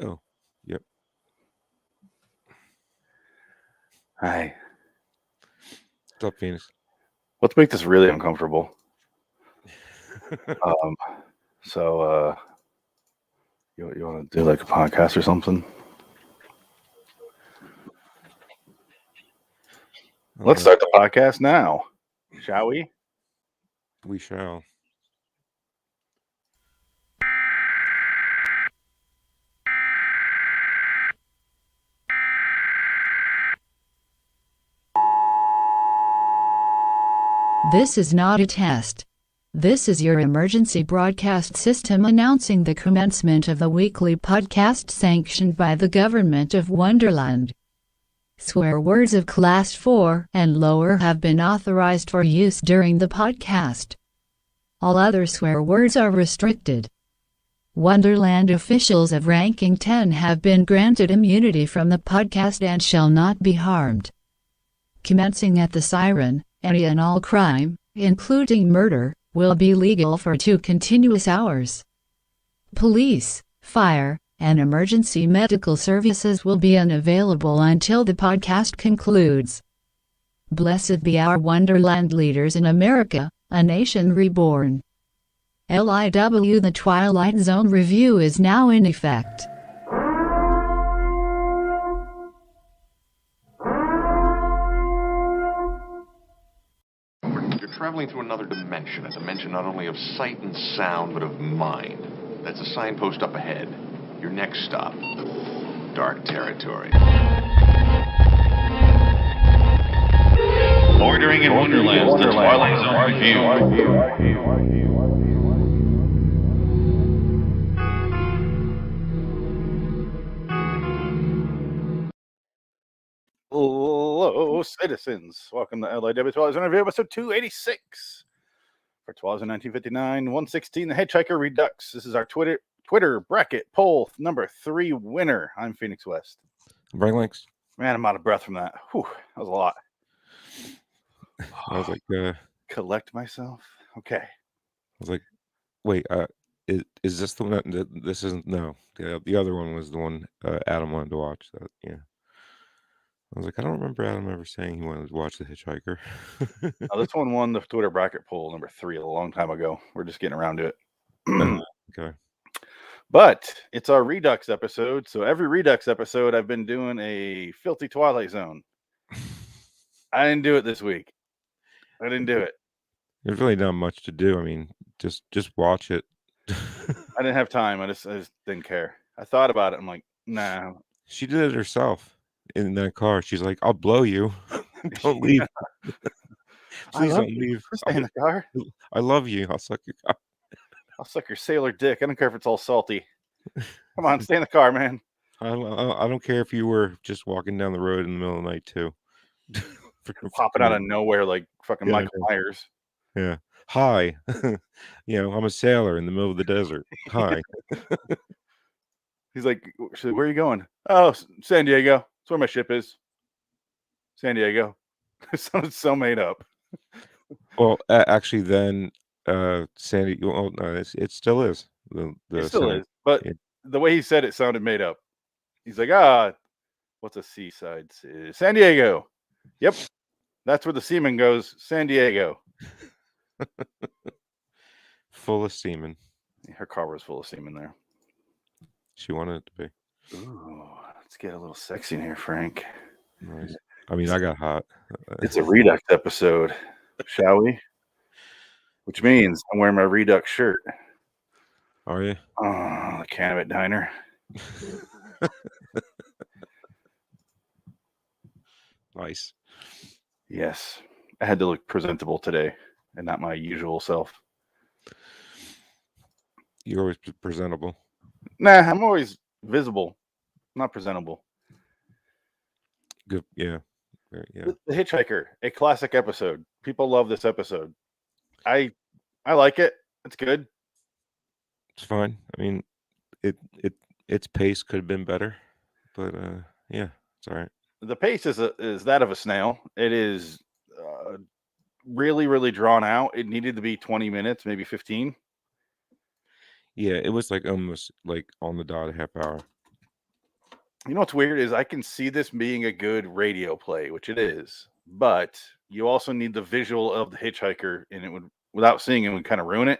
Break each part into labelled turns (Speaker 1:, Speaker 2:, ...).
Speaker 1: Oh, yep.
Speaker 2: Hi.
Speaker 1: What's up, Phoenix?
Speaker 2: Let's make this really uncomfortable. So, you want to do like a podcast or something? Let's start the podcast now, shall we?
Speaker 1: We shall.
Speaker 3: This is not a test. This is your emergency broadcast system announcing the commencement of the weekly podcast sanctioned by the government of Wonderland. Swear words of Class 4 and lower have been authorized for use during the podcast. All other swear words are restricted. Wonderland officials of Ranking 10 have been granted immunity from the podcast and shall not be harmed. Commencing at the siren, any and all crime, including murder, will be legal for 2 continuous hours. Police, fire, and emergency medical services will be unavailable until the podcast concludes. Blessed be our Wonderland leaders in America, a nation reborn. LIW The Twilight Zone review is now in effect.
Speaker 4: Traveling through another dimension, a dimension not only of sight and sound, but of mind. That's a signpost up ahead. Your next stop, dark territory.
Speaker 5: Bordering in Wonderland, the Twilight Zone review.
Speaker 2: Hello, citizens. Welcome to LIW The Twilight Zone review, episode 286 for 2019-59, 116, the Hitch-Hiker Redux. This is our Twitter bracket poll number 3 winner. I'm Phoenix West.
Speaker 1: Brian Links.
Speaker 2: Man, I'm out of breath from that. Whew, that was a lot.
Speaker 1: I was like,
Speaker 2: collect myself. Okay.
Speaker 1: I was like, wait, is this the one? This isn't. No, the other one was the one Adam wanted to watch. Yeah. I was like, I don't remember Adam ever saying he wanted to watch The Hitchhiker.
Speaker 2: This one won the Twitter bracket poll number 3 a long time ago. We're just getting around to it.
Speaker 1: Okay.
Speaker 2: But it's our Redux episode. So every Redux episode, I've been doing a filthy Twilight Zone. I didn't do it this week. I didn't do it.
Speaker 1: There's really not much to do. I mean, just watch it.
Speaker 2: I didn't have time. I just didn't care. I thought about it. I'm like, nah.
Speaker 1: She did it herself in that car. She's like, I'll blow you. Don't leave. Please don't leave.
Speaker 2: Stay in the car.
Speaker 1: I love you. I'll suck your cock.
Speaker 2: I'll suck your sailor dick. I don't care if it's all salty. Come on, stay in the car, man.
Speaker 1: I don't care if you were just walking down the road in the middle of the night too.
Speaker 2: Popping out of nowhere like fucking Michael Myers.
Speaker 1: Yeah. Hi. I'm a sailor in the middle of the desert. Hi.
Speaker 2: He's like, where are you going? Oh, San Diego. That's where my ship is. San Diego. It sounded so made up.
Speaker 1: Well, actually, then Sandy. Well, no, it still is.
Speaker 2: It still is, but the way he said it sounded made up. He's like, what's a seaside? San Diego. Yep, that's where the semen goes. San Diego.
Speaker 1: Full of semen.
Speaker 2: Her car was full of semen there.
Speaker 1: She wanted it to be.
Speaker 2: Ooh, let's get a little sexy in here, Frank.
Speaker 1: Nice. I mean, I got hot.
Speaker 2: It's a Redux episode, shall we? Which means I'm wearing my Redux shirt.
Speaker 1: Are you?
Speaker 2: Oh, the Cannabis Diner.
Speaker 1: Nice.
Speaker 2: Yes. I had to look presentable today and not my usual self.
Speaker 1: You're always presentable.
Speaker 2: Nah, I'm always visible, not presentable.
Speaker 1: Good. Yeah. Yeah.
Speaker 2: The Hitchhiker, a classic episode. People love this episode. I like it. It's good.
Speaker 1: It's fine. I mean, its pace could have been better, but yeah, it's all right.
Speaker 2: The pace is that of a snail. It is really, really drawn out. It needed to be 20 minutes, maybe 15.
Speaker 1: Yeah, it was like almost like on the dot a half hour.
Speaker 2: You know what's weird is I can see this being a good radio play, which it is, but you also need the visual of the hitchhiker, and it would, without seeing it, would kind of ruin it.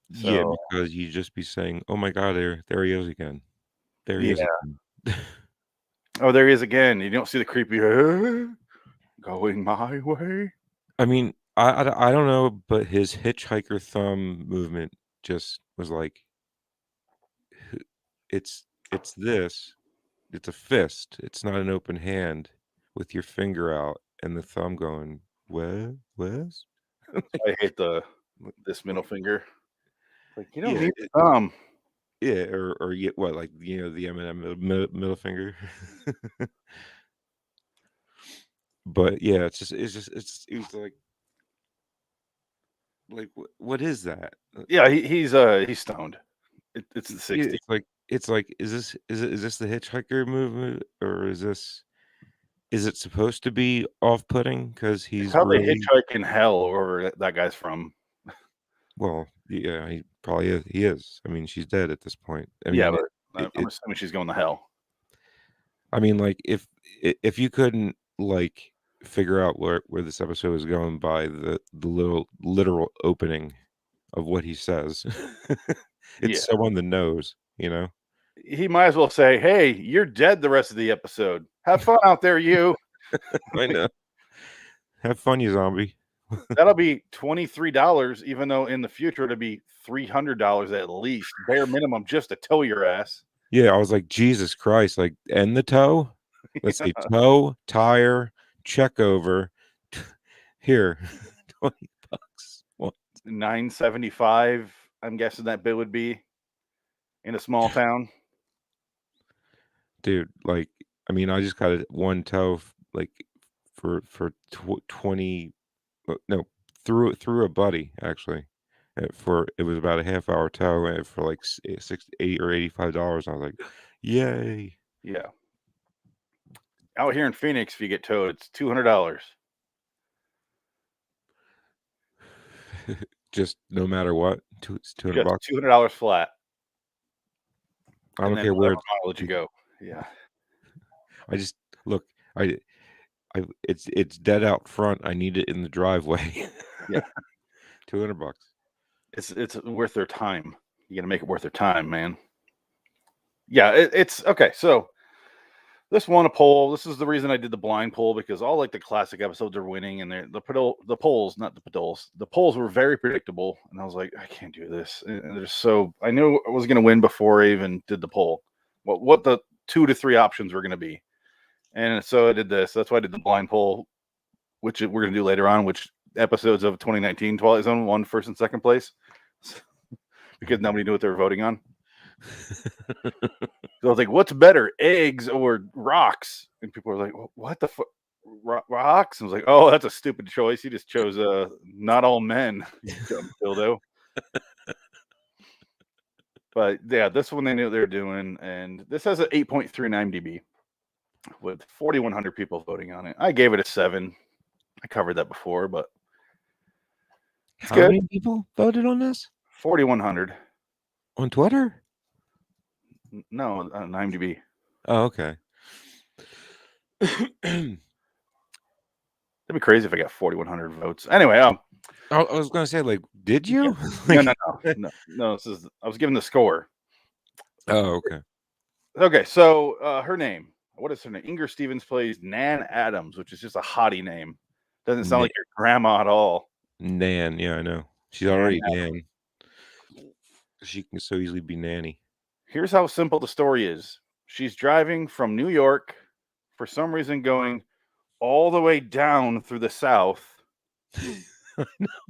Speaker 1: Yeah,
Speaker 2: So
Speaker 1: because you'd just be saying, "Oh my god, there he is again. There he is
Speaker 2: yeah.
Speaker 1: again."
Speaker 2: Oh, there he is again. You don't see the creepy going my way.
Speaker 1: I mean, I don't know, but his hitchhiker thumb movement just was like, it's this. It's a fist. It's not an open hand with your finger out and the thumb going, "What? Wes?"
Speaker 2: I hate this middle finger. Like you don't
Speaker 1: Yeah,
Speaker 2: need the thumb.
Speaker 1: yeah, or you what, like, the M&M middle finger? But, yeah, it was like, what is that?
Speaker 2: Yeah, he's stoned. It's the
Speaker 1: Yeah,
Speaker 2: 60s.
Speaker 1: it's like, is this the hitchhiker movement, or is it supposed to be off-putting because
Speaker 2: It's
Speaker 1: he's
Speaker 2: probably
Speaker 1: really
Speaker 2: Hitchhike Hell, or that guy's from.
Speaker 1: well, yeah, he probably is he is. I mean, she's dead at this point. I
Speaker 2: Yeah,
Speaker 1: mean,
Speaker 2: but I'm
Speaker 1: it
Speaker 2: assuming she's going to hell.
Speaker 1: I mean, like, if you couldn't, like, figure out where this episode is going by the little literal opening of what he says,
Speaker 2: Yeah,
Speaker 1: it's so on the nose, you know?
Speaker 2: he might as well say, "Hey, you're dead the rest of the episode. Have fun out there, you."
Speaker 1: I know. Have fun, you zombie.
Speaker 2: That'll be $23, even though in the future it'll be $300 at least, bare minimum, just to tow your ass.
Speaker 1: Yeah, I was like, "Jesus Christ," like, "And the toe?" Let's see, toe, tire, check over, here, $20. What?
Speaker 2: $9.75. I'm guessing that bill would be in a small town.
Speaker 1: Dude, like, I mean, I just got it one toe, like, for 20 no, through a buddy, actually, for it was about a half-hour tow, for, like, 8 or $85. I was like, "Yay."
Speaker 2: Yeah, out here in Phoenix, if you get towed, it's $200.
Speaker 1: Just no matter what, it's 200
Speaker 2: Just
Speaker 1: bucks.
Speaker 2: $200 flat,
Speaker 1: I
Speaker 2: and
Speaker 1: don't
Speaker 2: then
Speaker 1: care where
Speaker 2: whatever mileage you go. Yeah,
Speaker 1: I just look, I it's dead out front, I need it in the driveway.
Speaker 2: yeah,
Speaker 1: 200 bucks.
Speaker 2: it's worth their time. You got to make it worth their time, man. Yeah, it's okay. So this won a poll. This is the reason I did the blind poll, because all like the classic episodes are winning, and the polls, not the polls. The polls were very predictable, and I was like, I can't do this. And there's so I knew I was going to win before I even did the poll. What the 2 to 3 options were going to be, and so I did this. That's why I did the blind poll, which we're going to do later on. Which episodes of 2019 Twilight Zone won first and second place, because nobody knew what they were voting on. So I was like, what's better, eggs or rocks? And people were like, what the fuck? Rocks? And I was like, oh, that's a stupid choice. You just chose not all men, you dumb dildo. But yeah, this one they knew what they were doing. And this has an 8.3 IMDb with 4,100 people voting on it. I gave it a 7. I covered that before, but it's
Speaker 1: How
Speaker 2: good.
Speaker 1: many people voted on this?
Speaker 2: 4,100.
Speaker 1: On Twitter?
Speaker 2: No, on IMDb.
Speaker 1: Oh, okay.
Speaker 2: That'd be crazy if I got 4,100 votes. Anyway,
Speaker 1: I was gonna say, like, did you?
Speaker 2: no. I was given the score.
Speaker 1: Oh, okay.
Speaker 2: Okay, so her name. What is her name? Inger Stevens plays Nan Adams, which is just a hottie name. Doesn't sound like your grandma at all.
Speaker 1: Nan, yeah, I know. She's
Speaker 2: Nan
Speaker 1: already
Speaker 2: Adams.
Speaker 1: Nan. She can so easily be Nanny.
Speaker 2: Here's how simple the story is. She's driving from New York, for some reason going all the way down through the South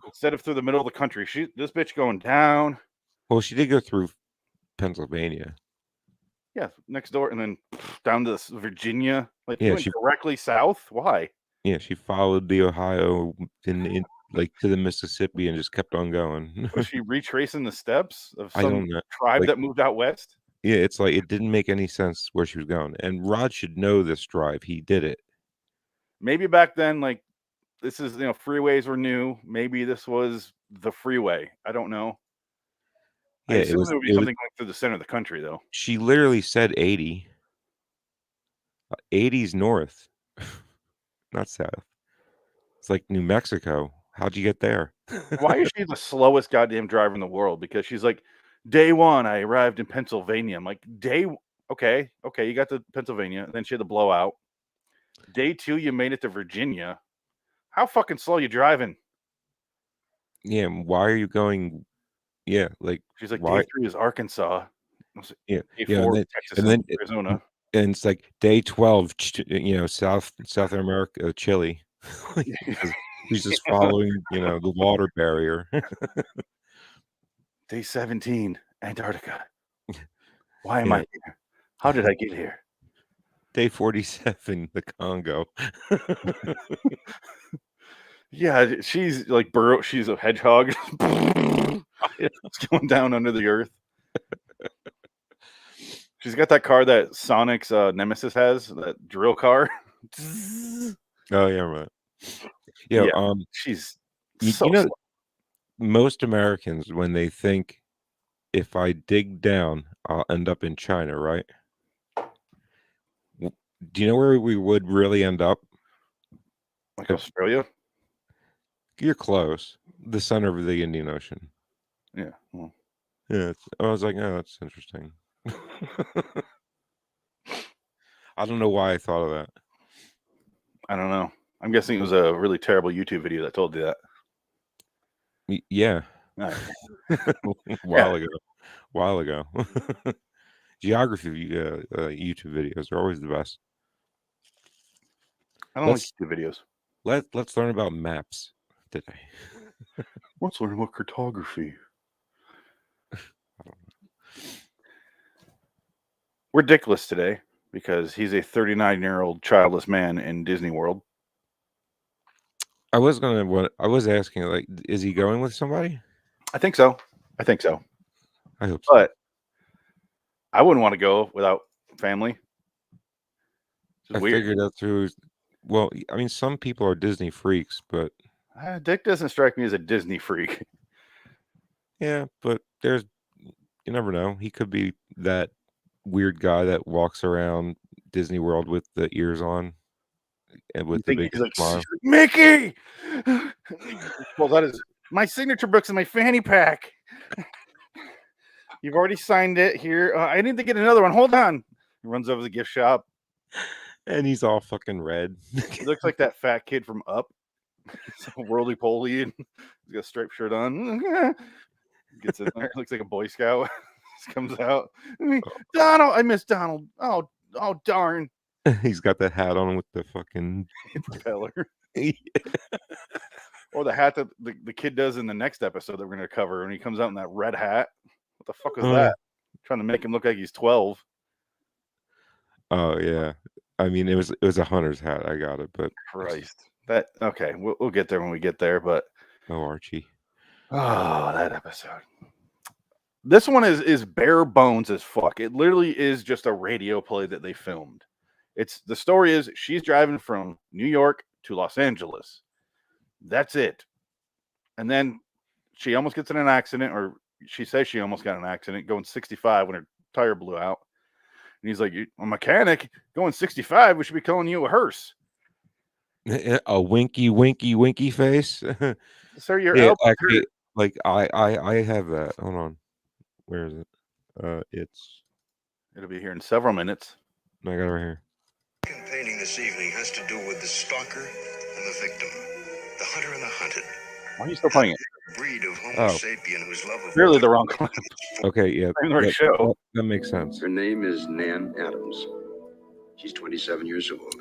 Speaker 2: instead of through the middle of the country. This bitch going down.
Speaker 1: Well, she did go through Pennsylvania.
Speaker 2: Yeah, next door, and then down to Virginia. Like,
Speaker 1: Yeah,
Speaker 2: she went directly south. Why?
Speaker 1: Yeah, she followed the Ohio in like to the Mississippi and just kept on going.
Speaker 2: Was she retracing the steps of
Speaker 1: I
Speaker 2: some
Speaker 1: don't know.
Speaker 2: tribe
Speaker 1: Like,
Speaker 2: that moved out west?
Speaker 1: yeah, it's like it didn't make any sense where she was going. And Rod should know this drive. He did it.
Speaker 2: Maybe back then, like, this is, freeways were new. Maybe this was the freeway. I don't know. I
Speaker 1: Yeah,
Speaker 2: assume it would be something going through the center of the country, though.
Speaker 1: she literally said 80. 80's north, not south. It's like New Mexico. How'd you get there?
Speaker 2: Why is she the slowest goddamn driver in the world? Because she's like, day one, I arrived in Pennsylvania. I'm like, okay, you got to Pennsylvania. Then she had the blowout. Day two, you made it to Virginia. How fucking slow you driving?
Speaker 1: Yeah, why are you going? Yeah, like
Speaker 2: She's like,
Speaker 1: why?
Speaker 2: day three is Arkansas.
Speaker 1: Yeah,
Speaker 2: Day
Speaker 1: yeah,
Speaker 2: four, Texas and Arizona.
Speaker 1: and it's like day 12, South America, Chile. Because he's just following, the water barrier.
Speaker 2: Day 17, Antarctica. Why am
Speaker 1: Yeah.
Speaker 2: I here? How did I get here?
Speaker 1: Day 47, the Congo.
Speaker 2: Yeah, she's like she's a hedgehog. It's going down under the earth. She's got that car that Sonic's Nemesis has, that drill car.
Speaker 1: Oh yeah, right. Yeah,
Speaker 2: she's
Speaker 1: you know, most Americans, when they think, if I dig down, I'll end up in China, right? Do you know where we would really end up?
Speaker 2: Like Australia?
Speaker 1: You're close. The center of the Indian Ocean.
Speaker 2: Yeah. Well.
Speaker 1: Yeah. I was like, oh, that's interesting. I don't know why I thought of that.
Speaker 2: I don't know. I'm guessing it was a really terrible YouTube video that told you that.
Speaker 1: Yeah.
Speaker 2: Right.
Speaker 1: While ago. Geography YouTube videos are always the best.
Speaker 2: I don't like YouTube videos.
Speaker 1: Let's learn about maps today.
Speaker 2: Let's learn about cartography. We're Dickless today because he's a 39-year-old childless man in Disney World.
Speaker 1: I was asking, like, is he going with somebody?
Speaker 2: I think so.
Speaker 1: I hope so.
Speaker 2: But I wouldn't want to go without family.
Speaker 1: I figured that through. Well, I mean, some people are Disney freaks, but
Speaker 2: Dick doesn't strike me as a Disney freak.
Speaker 1: Yeah, but you never know. He could be that weird guy that walks around Disney World with the ears on and with the big smile.
Speaker 2: Like, Mickey! Well, that is my signature book's in my fanny pack. You've already signed it here. I need to get another one. Hold on. He runs over to the gift shop.
Speaker 1: And he's all fucking red.
Speaker 2: He looks like that fat kid from Up. Whirly poly. And he's got a striped shirt on. Gets in there. Looks like a Boy Scout. Comes out. Donald. I miss Donald. Oh, darn.
Speaker 1: He's got that hat on with the fucking
Speaker 2: propeller. Or the hat that the kid does in the next episode that we're going to cover when he comes out in that red hat. What the fuck was that? Trying to make him look like he's 12.
Speaker 1: Oh yeah. I mean, it was a hunter's hat. I got it, but
Speaker 2: Christ. Okay. We'll get there when we get there, but
Speaker 1: Archie.
Speaker 2: Oh, that episode. This one is bare bones as fuck. It literally is just a radio play that they filmed. The story is she's driving from New York to Los Angeles. That's it. And then she almost gets in an accident, or she says she almost got in an accident going 65 when her tire blew out. And he's like, a mechanic going 65, we should be calling you a hearse.
Speaker 1: A winky face.
Speaker 2: Sir, your elbow
Speaker 1: actually, like I have that. Hold on. Where is it?
Speaker 2: It'll be here in several minutes.
Speaker 1: I got it right here.
Speaker 6: Painting this evening has to do with the stalker and the victim, the hunter and the hunted.
Speaker 2: Why are you still playing it?
Speaker 6: Breed of Homo sapien whose love of
Speaker 2: really the wrong class.
Speaker 1: Okay, yeah.
Speaker 2: Show.
Speaker 1: That makes sense.
Speaker 7: Her name is Nan Adams. She's 27 years old.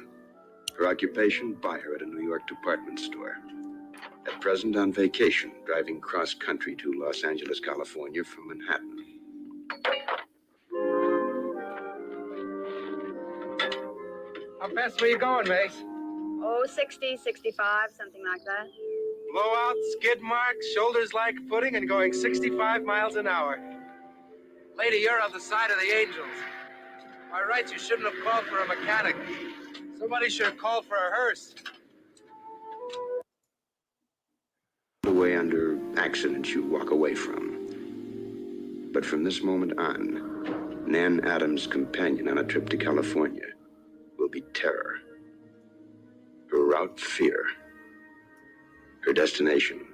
Speaker 7: Her occupation, buyer at a New York department store. At present on vacation, driving cross-country to Los Angeles, California from Manhattan.
Speaker 8: How fast were you going, Mace?
Speaker 9: Oh, 60, 65, something like that.
Speaker 8: Blowout, skid marks, shoulders like pudding, and going 65 miles an hour. Lady, you're on the side of the angels. By rights, you shouldn't have called for a mechanic. Somebody should have called for a hearse.
Speaker 7: The way under accidents you walk away from. But from this moment on, Nan Adams' companion on a trip to California will be terror. Her route, fear. Her destination,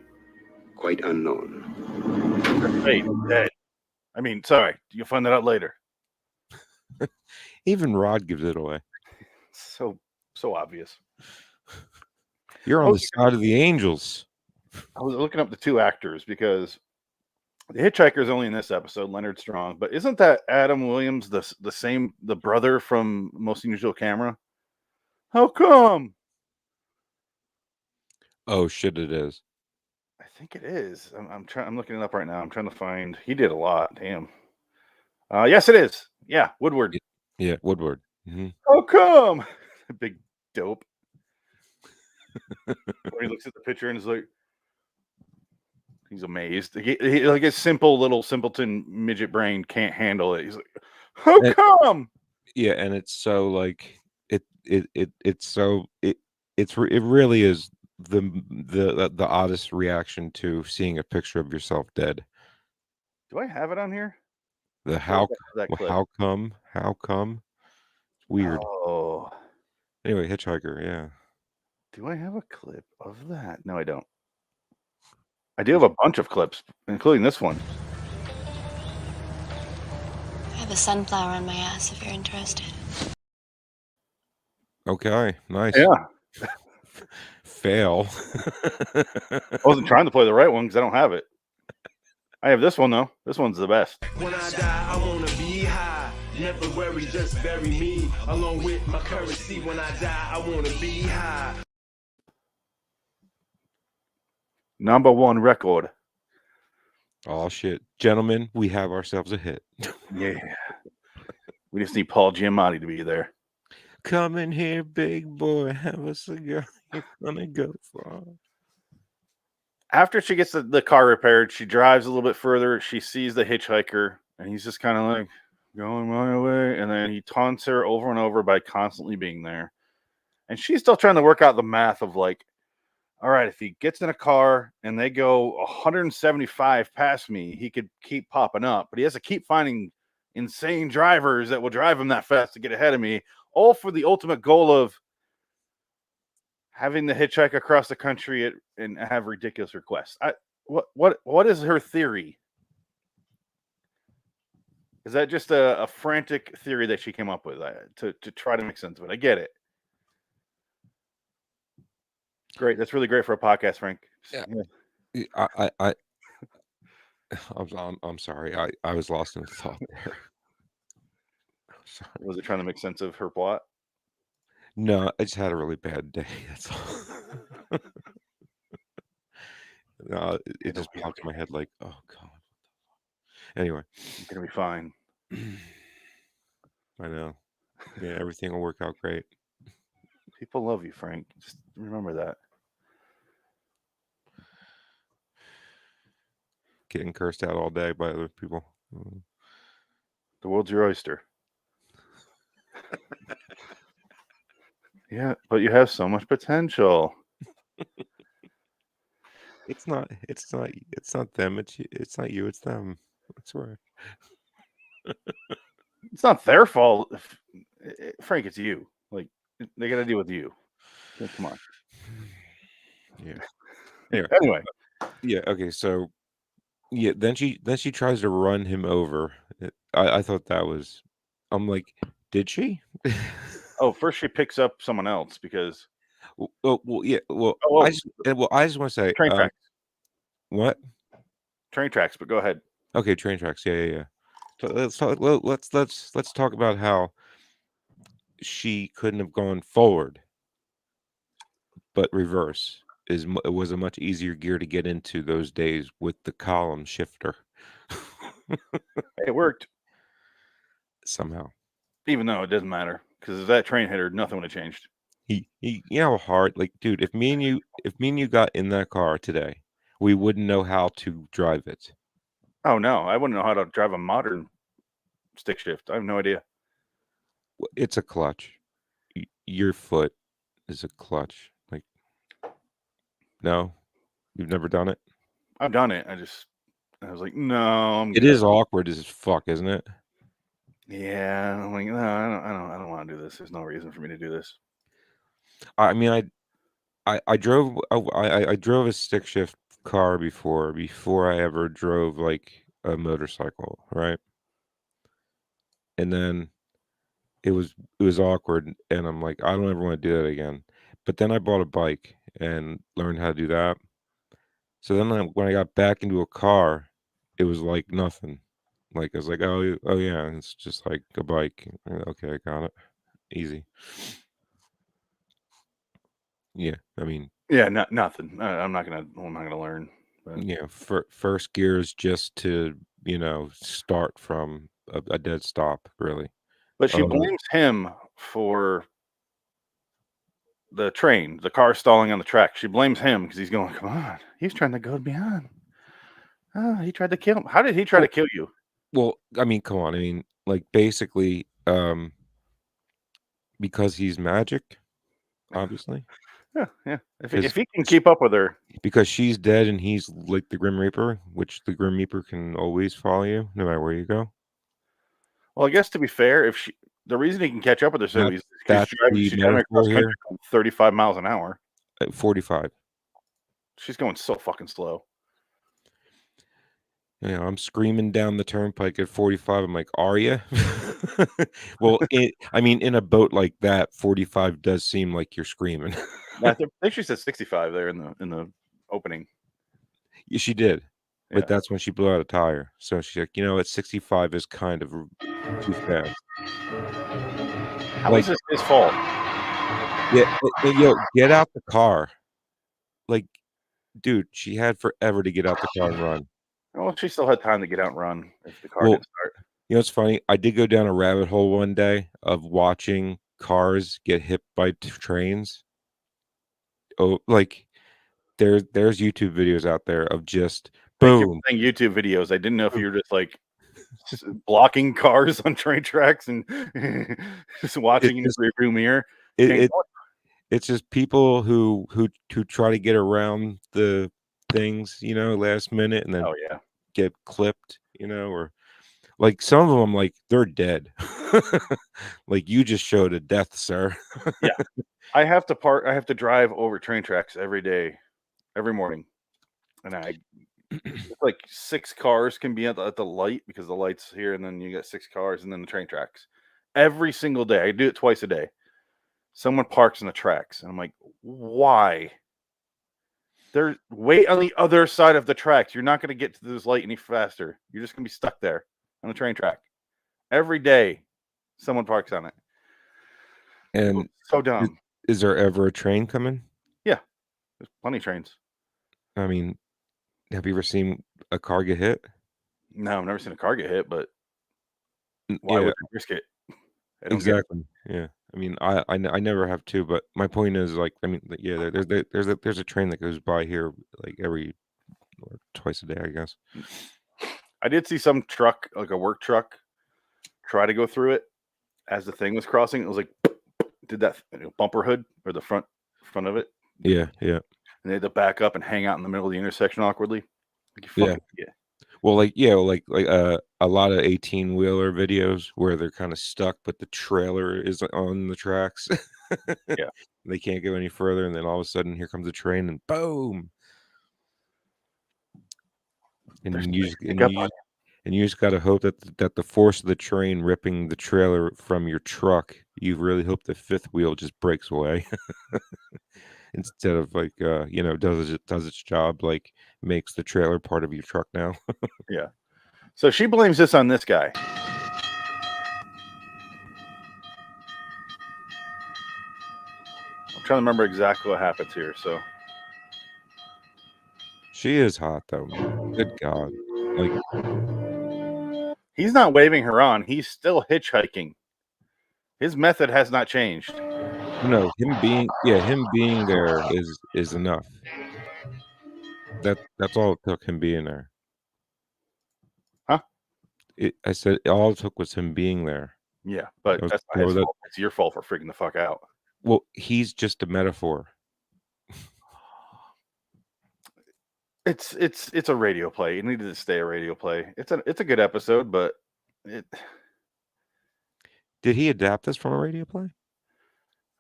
Speaker 7: quite unknown.
Speaker 2: Hey, dead. I mean, sorry. You'll find that out later.
Speaker 1: Even Rod gives it away.
Speaker 2: So obvious.
Speaker 1: You're on the side of the angels.
Speaker 2: I was looking up the two actors because the Hitchhiker is only in this episode, Leonard Strong. But isn't that Adam Williams the brother from Most Unusual Camera? How come?
Speaker 1: Oh shit! It is.
Speaker 2: I think it is. I'm looking it up right now. I'm trying to find. He did a lot. Damn. Yes, it is. Yeah, Woodward.
Speaker 1: Yeah, Woodward. Mm-hmm.
Speaker 2: How come? Big dope. When he looks at the picture and is like, he's amazed. He like his simple little simpleton midget brain can't handle it. He's like, how come?
Speaker 1: Yeah, and it's so like it really is the oddest reaction to seeing a picture of yourself dead.
Speaker 2: Do I have it on here?
Speaker 1: The how come? It's weird.
Speaker 2: Oh.
Speaker 1: Anyway, Hitchhiker, yeah.
Speaker 2: Do I have a clip of that? No, I don't. I do have a bunch of clips, including this one.
Speaker 10: I have a sunflower on my ass if you're interested.
Speaker 1: Okay, nice.
Speaker 2: Yeah.
Speaker 1: Fail.
Speaker 2: I wasn't trying to play the right one because I don't have it. I have this one though. This one's the best.
Speaker 11: When I die, I wanna be high. Never worry, just bury me along with my currency. When I die, I wanna be high.
Speaker 2: Number one record.
Speaker 1: Oh shit, gentlemen, we have ourselves a hit.
Speaker 2: Yeah. We just need Paul Giamatti to be there.
Speaker 1: Come in here, big boy. Have a cigar. You're gonna go far.
Speaker 2: After she gets the car repaired, she drives a little bit further. She sees the hitchhiker, and he's just kind of like going my way. And then he taunts her over and over by constantly being there. And she's still trying to work out the math of like, all right, if he gets in a car and they go 175 past me, he could keep popping up. But he has to keep finding insane drivers that will drive him that fast to get ahead of me, all for the ultimate goal of having the hitchhike across the country and have ridiculous requests. What is her theory? Is that just a frantic theory that she came up with to try to make sense of it? I get it. Great, that's really great for a podcast, Frank.
Speaker 1: Yeah. I'm sorry. I was lost in thought there.
Speaker 2: Was it trying to make sense of her plot?
Speaker 1: No, I just had a really bad day. That's all. No, it just popped in my head like, oh god. Anyway,
Speaker 2: you're gonna be fine.
Speaker 1: I know. Yeah, everything will work out great.
Speaker 2: People love you, Frank. Just remember that.
Speaker 1: Getting cursed out all day by other people.
Speaker 2: The world's your oyster. Yeah, but you have so much potential.
Speaker 1: It's not them. It's not you. It's them. I swear.
Speaker 2: It's not their fault, Frank. It's you. Like they got to deal with you. Come on.
Speaker 1: Yeah.
Speaker 2: Anyway.
Speaker 1: Yeah. Okay. So. Yeah. Then she tries to run him over. I thought that was. I'm like, did she?
Speaker 2: Oh, first she picks up someone else because.
Speaker 1: Well, yeah. Well, I just want to say
Speaker 2: train tracks.
Speaker 1: What?
Speaker 2: Train tracks, but go ahead.
Speaker 1: Okay, train tracks. Yeah. So let's talk about how she couldn't have gone forward, but reverse it was a much easier gear to get into those days with the column shifter.
Speaker 2: It worked
Speaker 1: somehow,
Speaker 2: even though it doesn't matter because if that train hit her, nothing would have changed.
Speaker 1: You know how hard, like, dude, if me and you got in that car today, we wouldn't know how to drive it.
Speaker 2: Oh no, I wouldn't know how to drive a modern stick shift. I have no idea.
Speaker 1: It's a clutch. Your foot is a clutch. Like, no, you've never done it.
Speaker 2: I've done it. I was like, no.
Speaker 1: It is awkward as fuck, isn't it?
Speaker 2: Yeah, I'm like, no, I don't want want to do this. There's no reason for me to do this.
Speaker 1: I mean, I drove I drove a stick shift car before I ever drove like a motorcycle, right? And then it was awkward, and I'm like, I don't ever want to do that again. But then I bought a bike and learned how to do that. So then when I got back into a car, it was like nothing. Like I was like, oh yeah, it's just like a bike. Okay, I got it. Easy. Yeah, I mean,
Speaker 2: Yeah, nothing. I'm not gonna learn. But.
Speaker 1: yeah, first gear is just to start from a dead stop, really.
Speaker 2: But she blames him for the car stalling on the track. She blames him because he's going, come on, he's trying to go beyond. Oh, he tried to kill him. How did he try to kill you?
Speaker 1: Well, I mean, come on. I mean, like basically, because he's magic, obviously.
Speaker 2: Yeah. If he can keep up with her,
Speaker 1: because she's dead and he's like the Grim Reaper, which the Grim Reaper can always follow you no matter where you go.
Speaker 2: Well, I guess to be fair, the reason he can catch up with her so he's driving across country 35 miles an hour.
Speaker 1: 45.
Speaker 2: She's going so fucking slow.
Speaker 1: I'm screaming down the turnpike at 45. I'm like, are you? Well, I mean, in a boat like that, 45 does seem like you're screaming.
Speaker 2: I think she said 65 there in the opening.
Speaker 1: Yeah, she did, but that's when she blew out a tire. So she's like, at 65 is kind of too fast.
Speaker 2: How is this his fault?
Speaker 1: Yeah, get out the car. Like, dude, she had forever to get out the car and run.
Speaker 2: Well, she still had time to get out and run if the car didn't start.
Speaker 1: It's funny. I did go down a rabbit hole one day of watching cars get hit by trains. Oh, like there's YouTube videos out there of just boom.
Speaker 2: Thank you for saying YouTube videos. I didn't know if you were just like blocking cars on train tracks and just watching in the rearview mirror.
Speaker 1: It's just people who try to get around the things, last minute and then get clipped, or like some of them, like they're dead. Like you just showed a death, sir.
Speaker 2: Yeah, I have to drive over train tracks every day, every morning, and like 6 cars can be at the light because the light's here, and then you got 6 cars, and then the train tracks every single day. I do it twice a day. Someone parks in the tracks, and I'm like, why? They're wait on the other side of the tracks. You're not going to get to this light any faster. You're just going to be stuck there on the train track. Every day, someone parks on it.
Speaker 1: And
Speaker 2: so dumb.
Speaker 1: Is there ever a train coming?
Speaker 2: Yeah, there's plenty of trains.
Speaker 1: I mean, have you ever seen a car get hit?
Speaker 2: No, I've never seen a car get hit, but why would you risk it?
Speaker 1: Exactly. Yeah. I mean, I never have to, but my point is, like, I mean, yeah, there's a train that goes by here like every or twice a day, I guess.
Speaker 2: I did see some truck, like a work truck, try to go through it as the thing was crossing. It was like did that bumper hood or the front of it.
Speaker 1: Yeah.
Speaker 2: And they had to back up and hang out in the middle of the intersection awkwardly.
Speaker 1: Like, yeah. Well, like a lot of 18-wheeler videos where they're kind of stuck, but the trailer is on the tracks.
Speaker 2: Yeah,
Speaker 1: they can't go any further, and then all of a sudden, here comes a train, and boom! And you just got to hope that the force of the train ripping the trailer from your truck, you really hope the fifth wheel just breaks away. Instead of like does its job, like makes the trailer part of your truck now.
Speaker 2: Yeah. So she blames this on this guy. I'm trying to remember exactly what happens here. So
Speaker 1: she is hot though. Good God. Like
Speaker 2: he's not waving her on, he's still hitchhiking. His method has not changed.
Speaker 1: No, him being there is enough. That's all it took, him being there.
Speaker 2: Huh?
Speaker 1: I said all it took was him being there.
Speaker 2: Yeah, but that's not his fault. It's your fault for freaking the fuck out.
Speaker 1: Well, he's just a metaphor.
Speaker 2: It's a radio play. It needed to stay a radio play. It's a good episode, but
Speaker 1: Did he adapt this from a radio play?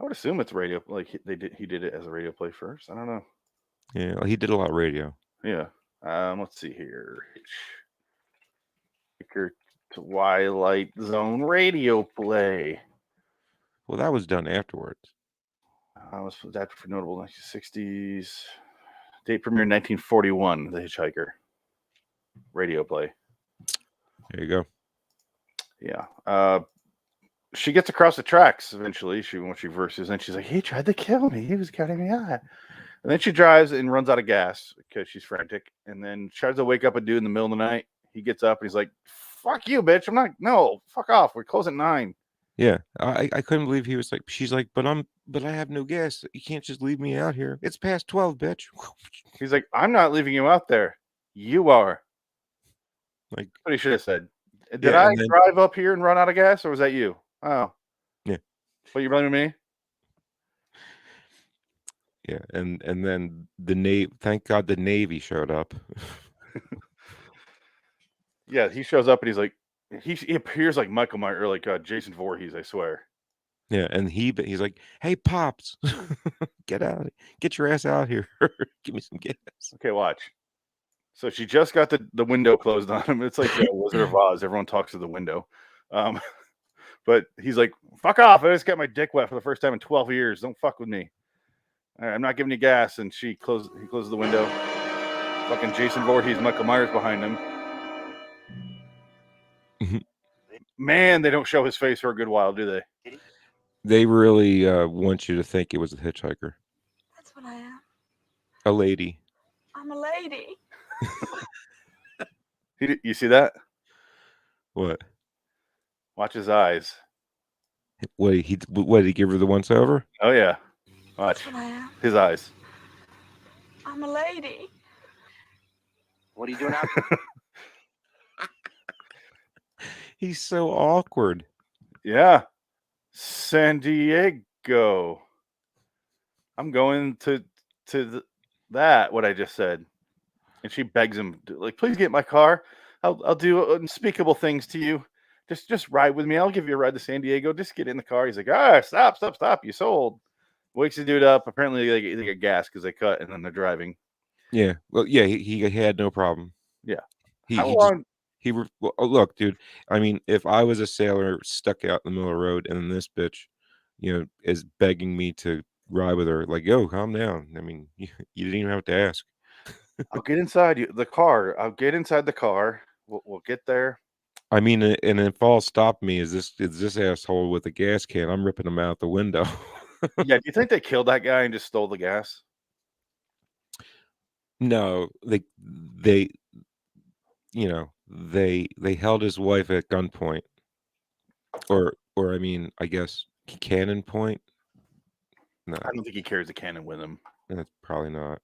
Speaker 2: I would assume it's radio. Like he did it as a radio play first. I don't know.
Speaker 1: Yeah, well, he did a lot of radio.
Speaker 2: Yeah. Let's see here. Hitch-Hiker Twilight Zone radio play.
Speaker 1: Well, that was done afterwards.
Speaker 2: Was that for notable 1960s? Date premiere 1941. The Hitchhiker radio play.
Speaker 1: There you go.
Speaker 2: Yeah. She gets across the tracks eventually. Once she verses, and she's like, "He tried to kill me. He was cutting me out." And then she drives and runs out of gas because she's frantic. And then tries to wake up a dude in the middle of the night. He gets up and he's like, "Fuck you, bitch! I'm not. No, fuck off. We're closing at 9."
Speaker 1: Yeah, I couldn't believe he was like. She's like, but I have no gas. You can't just leave me out here. It's past 12, bitch.
Speaker 2: He's like, "I'm not leaving you out there. You are."
Speaker 1: Like,
Speaker 2: that's what he should have said. Did I drive up here and run out of gas, or was that you? Oh,
Speaker 1: yeah.
Speaker 2: What, you blaming me?
Speaker 1: Yeah, and then the Navy. Thank God the Navy showed up.
Speaker 2: Yeah, he shows up and he's like, he appears like Michael Myers or like Jason Voorhees, I swear.
Speaker 1: Yeah, and he's like, "Hey, Pops, get your ass out here. Give me some gas."
Speaker 2: Okay, watch. So she just got the window closed on him. It's like Wizard of Oz. Everyone talks to the window. But he's like, "Fuck off. I just got my dick wet for the first time in 12 years. Don't fuck with me. All right, I'm not giving you gas." And he closes the window. Fucking Jason Voorhees, Michael Myers behind him. Man, they don't show his face for a good while, do they?
Speaker 1: They really want you to think it was a hitchhiker.
Speaker 10: That's what I am.
Speaker 1: A lady.
Speaker 10: I'm a lady.
Speaker 2: You see that?
Speaker 1: What?
Speaker 2: Watch his eyes.
Speaker 1: What did he give her the once over?
Speaker 2: Oh yeah. Watch.
Speaker 10: That's what I am.
Speaker 2: His eyes.
Speaker 10: I'm a lady.
Speaker 8: What are you doing out?
Speaker 1: He's so awkward.
Speaker 2: Yeah. San Diego. I'm going to that, what I just said. And she begs him, like, "Please get in my car. I'll do unspeakable things to you. Just ride with me. I'll give you a ride to San Diego. Just get in the car." He's like, stop. You sold. Wakes the dude up. Apparently they get gas because they cut and then they're driving.
Speaker 1: Yeah. Well, yeah, he had no problem.
Speaker 2: Yeah.
Speaker 1: Look, dude. I mean, if I was a sailor stuck out in the middle of the road and then this bitch, is begging me to ride with her, like, yo, calm down. I mean, you didn't even have to ask.
Speaker 2: I'll get inside the car. I'll get inside the car. We'll get there.
Speaker 1: I mean, and if all stopped me is this asshole with a gas can, I'm ripping him out the window.
Speaker 2: Yeah. Do you think they killed that guy and just stole the gas?
Speaker 1: No, they held his wife at gunpoint, or I mean, I guess cannon point. No,
Speaker 2: I don't think he carries a cannon with him.
Speaker 1: That's probably not.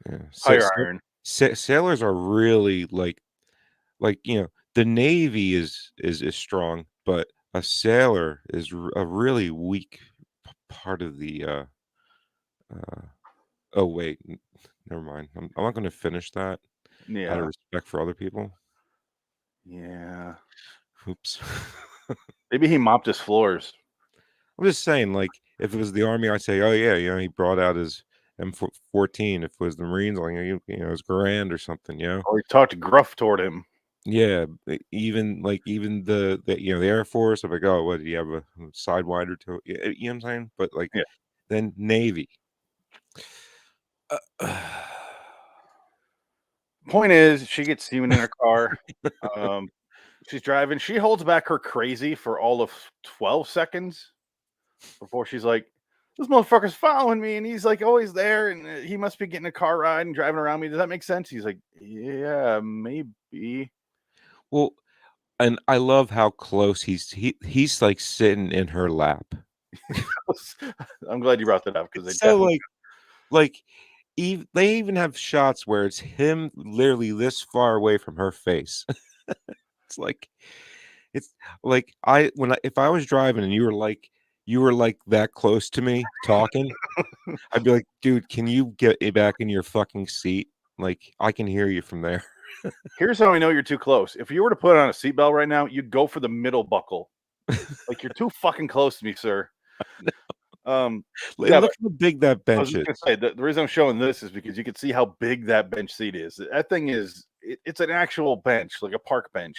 Speaker 1: Yeah,
Speaker 2: Iron.
Speaker 1: Sailors are really like the Navy is strong, but a sailor is a really weak part of the. Oh wait, never mind. I'm not going to finish that.
Speaker 2: Yeah.
Speaker 1: Out of respect for other people.
Speaker 2: Yeah.
Speaker 1: Oops.
Speaker 2: Maybe he mopped his floors.
Speaker 1: I'm just saying, like, if it was the Army, I'd say, oh yeah, he brought out his M14. If it was the Marines, like, his Garand or something,
Speaker 2: Or he talked gruff toward him.
Speaker 1: Yeah, even the Air Force. I'm like, oh, what, do you have a sidewinder to? You know what I'm saying? But like,
Speaker 2: yeah.
Speaker 1: Then Navy.
Speaker 2: Point is, she gets semen in her car. She's driving. She holds back her crazy for all of 12 seconds before she's like, "This motherfucker's following me, and he's like always there, and he must be getting a car ride and driving around me. Does that make sense?" He's like, "Yeah, maybe."
Speaker 1: Well, and I love how close he's like sitting in her lap.
Speaker 2: I'm glad you brought that up because
Speaker 1: they even have shots where it's him literally this far away from her face. It's like if I was driving and you were like that close to me talking, I'd be like, dude, can you get back in your fucking seat? Like, I can hear you from there.
Speaker 2: Here's how I know you're too close. If you were to put on a seatbelt right now, you'd go for the middle buckle Like, you're too fucking close to me, sir.
Speaker 1: Look
Speaker 2: Yeah,
Speaker 1: how big that
Speaker 2: I was
Speaker 1: bench
Speaker 2: just
Speaker 1: is.
Speaker 2: gonna say the reason I'm showing this is because you can see how big that bench seat is. That thing is it's an actual bench, like a park bench.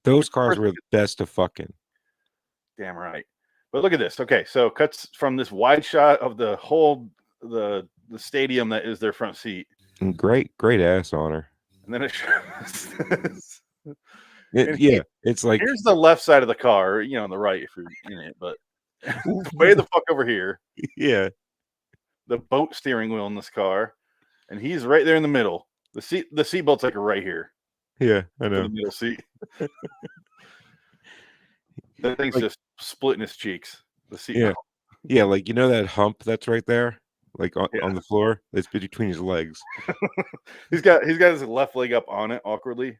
Speaker 1: Those cars were the best of fucking.
Speaker 2: Damn right. But look at this. Okay, so cuts from this wide shot of the whole the stadium that is their front seat.
Speaker 1: And great ass on her.
Speaker 2: And then it shows
Speaker 1: Yeah, it's like
Speaker 2: here's the left side of the car, you know, on the right if you're in it, but way the fuck over here.
Speaker 1: Yeah.
Speaker 2: The boat steering wheel in this car, and he's right there in the middle. The seat belt's like right here.
Speaker 1: Yeah, I know.
Speaker 2: The middle seat. That thing's just splitting his cheeks. The seat.
Speaker 1: Yeah. Yeah, like you know that hump that's right there? Like on the floor? It's between his legs.
Speaker 2: he's got his left leg up on it awkwardly.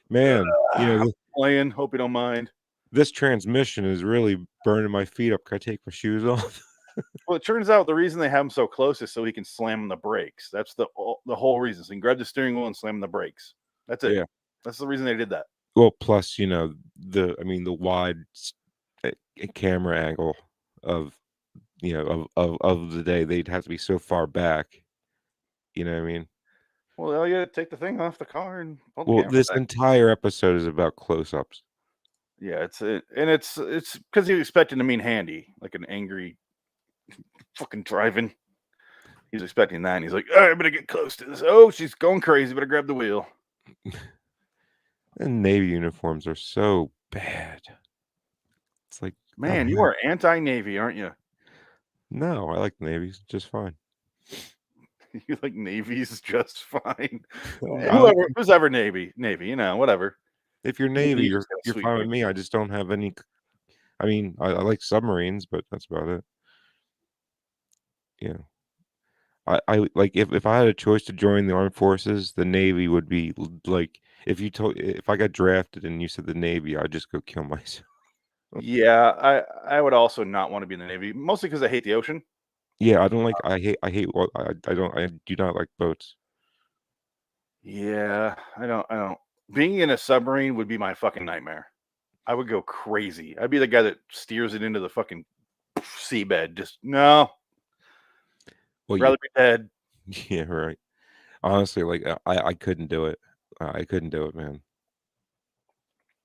Speaker 1: Man, you know,
Speaker 2: playing, hope you don't mind.
Speaker 1: This transmission is really burning my feet up. Can I take my shoes off?
Speaker 2: Well, it turns out the reason they have him so close is so he can slam on the brakes. That's the whole reason. So he can grab the steering wheel and slam on the brakes. That's it.
Speaker 1: Yeah.
Speaker 2: That's the reason they did that.
Speaker 1: Well, plus, you know, the wide camera angle of, you know, of the day, they'd have to be so far back. You know what I mean?
Speaker 2: Well, you gotta take the thing off the car and pull the
Speaker 1: Well,
Speaker 2: camera
Speaker 1: this
Speaker 2: back.
Speaker 1: entire episode is about close-ups.
Speaker 2: Yeah, it's because he was expecting to mean handy, like an angry fucking driving. He's expecting that, and he's like, "All right, I better get close to this. Oh, she's going crazy. Better grab the wheel."
Speaker 1: And Navy uniforms are so bad. It's like,
Speaker 2: man, you are anti-Navy, aren't you?
Speaker 1: No, I like Navy's just fine.
Speaker 2: You like Navy's just fine.
Speaker 1: Well,
Speaker 2: Who's ever Navy, you know, whatever.
Speaker 1: If you're Navy,
Speaker 2: Navy's
Speaker 1: you're fine with me. I just don't have any. I mean, I like submarines, but that's about it. Yeah. I like if I had a choice to join the armed forces, the Navy would be like if I got drafted and you said the Navy, I'd just go kill myself.
Speaker 2: Yeah, I would also not want to be in the Navy, mostly because I hate the ocean.
Speaker 1: Yeah, I don't like. I hate. I do not like boats.
Speaker 2: Yeah, I don't. Being in a submarine would be my fucking nightmare. I would go crazy. I'd be the guy that steers it into the fucking seabed. Just no.
Speaker 1: Well,
Speaker 2: rather be dead.
Speaker 1: Yeah, right. Honestly, like I couldn't do it. I couldn't do it, man.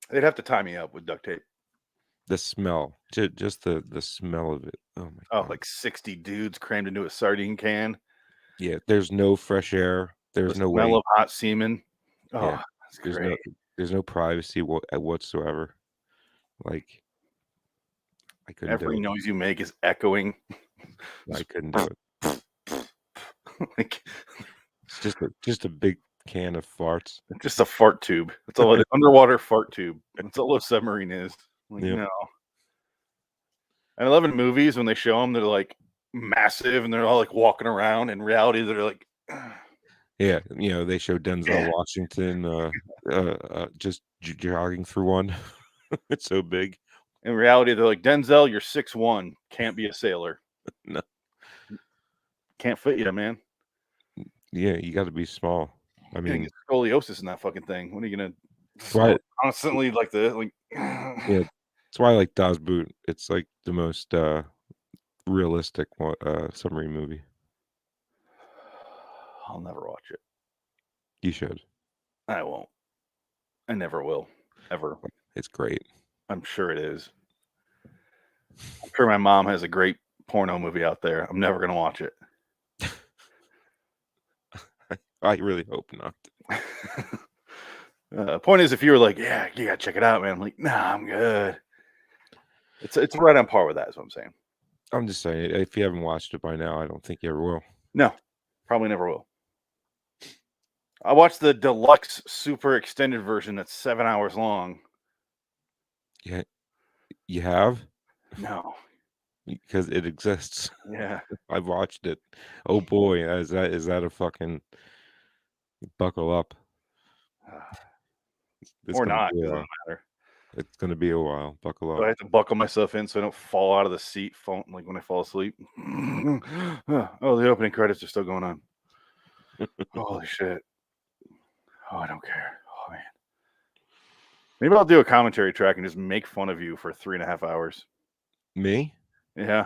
Speaker 2: They'd have to tie me up with duct tape.
Speaker 1: The smell, just the smell of it. Oh my God.
Speaker 2: Like 60 dudes crammed into a sardine can.
Speaker 1: Yeah, there's no fresh air. There's no
Speaker 2: smell
Speaker 1: way.
Speaker 2: of hot semen. Oh,
Speaker 1: Yeah,
Speaker 2: that's great.
Speaker 1: There's no privacy whatsoever. Like I couldn't do
Speaker 2: Every
Speaker 1: it.
Speaker 2: noise you make is echoing.
Speaker 1: I couldn't do it.
Speaker 2: Like
Speaker 1: it's just a big can of farts.
Speaker 2: Just a fart tube. That's all it is. Underwater fart tube. That's all a submarine is. Like,
Speaker 1: Yep.
Speaker 2: No. And I love in movies when they show them, they're like massive and they're all like walking around. In reality, they're like,
Speaker 1: Yeah, you know, they show Denzel Washington just jogging through one. It's so big.
Speaker 2: In reality, they're like, Denzel, you're 6'1", can't be a sailor.
Speaker 1: No.
Speaker 2: Can't fit you, man.
Speaker 1: Yeah, you got to be small. I mean,
Speaker 2: get scoliosis in that fucking thing. What are you gonna constantly like the like?
Speaker 1: Yeah, that's why I like Das Boot. It's like the most realistic submarine movie.
Speaker 2: I'll never watch it.
Speaker 1: You should.
Speaker 2: I won't. I never will. Ever.
Speaker 1: It's great.
Speaker 2: I'm sure it is. I'm sure my mom has a great porno movie out there. I'm never gonna watch it.
Speaker 1: I really hope not.
Speaker 2: Point is, if you were like, yeah, you gotta check it out, man. I'm like, nah, I'm good. It's right on par with that, is what I'm saying.
Speaker 1: I'm just saying, if you haven't watched it by now, I don't think you ever will.
Speaker 2: No, probably never will. I watched the deluxe super extended version that's 7 hours long.
Speaker 1: Yeah, you have?
Speaker 2: No,
Speaker 1: because it exists.
Speaker 2: Yeah,
Speaker 1: I've watched it. Oh boy, is that a fucking buckle up?
Speaker 2: Or not, it doesn't matter.
Speaker 1: It's gonna be a while. Buckle up.
Speaker 2: So I have to buckle myself in so I don't fall out of the seat like when I fall asleep. Oh, the opening credits are still going on. Holy shit. Oh, I don't care. Oh, man. Maybe I'll do a commentary track and just make fun of you for 3.5 hours.
Speaker 1: Me?
Speaker 2: Yeah.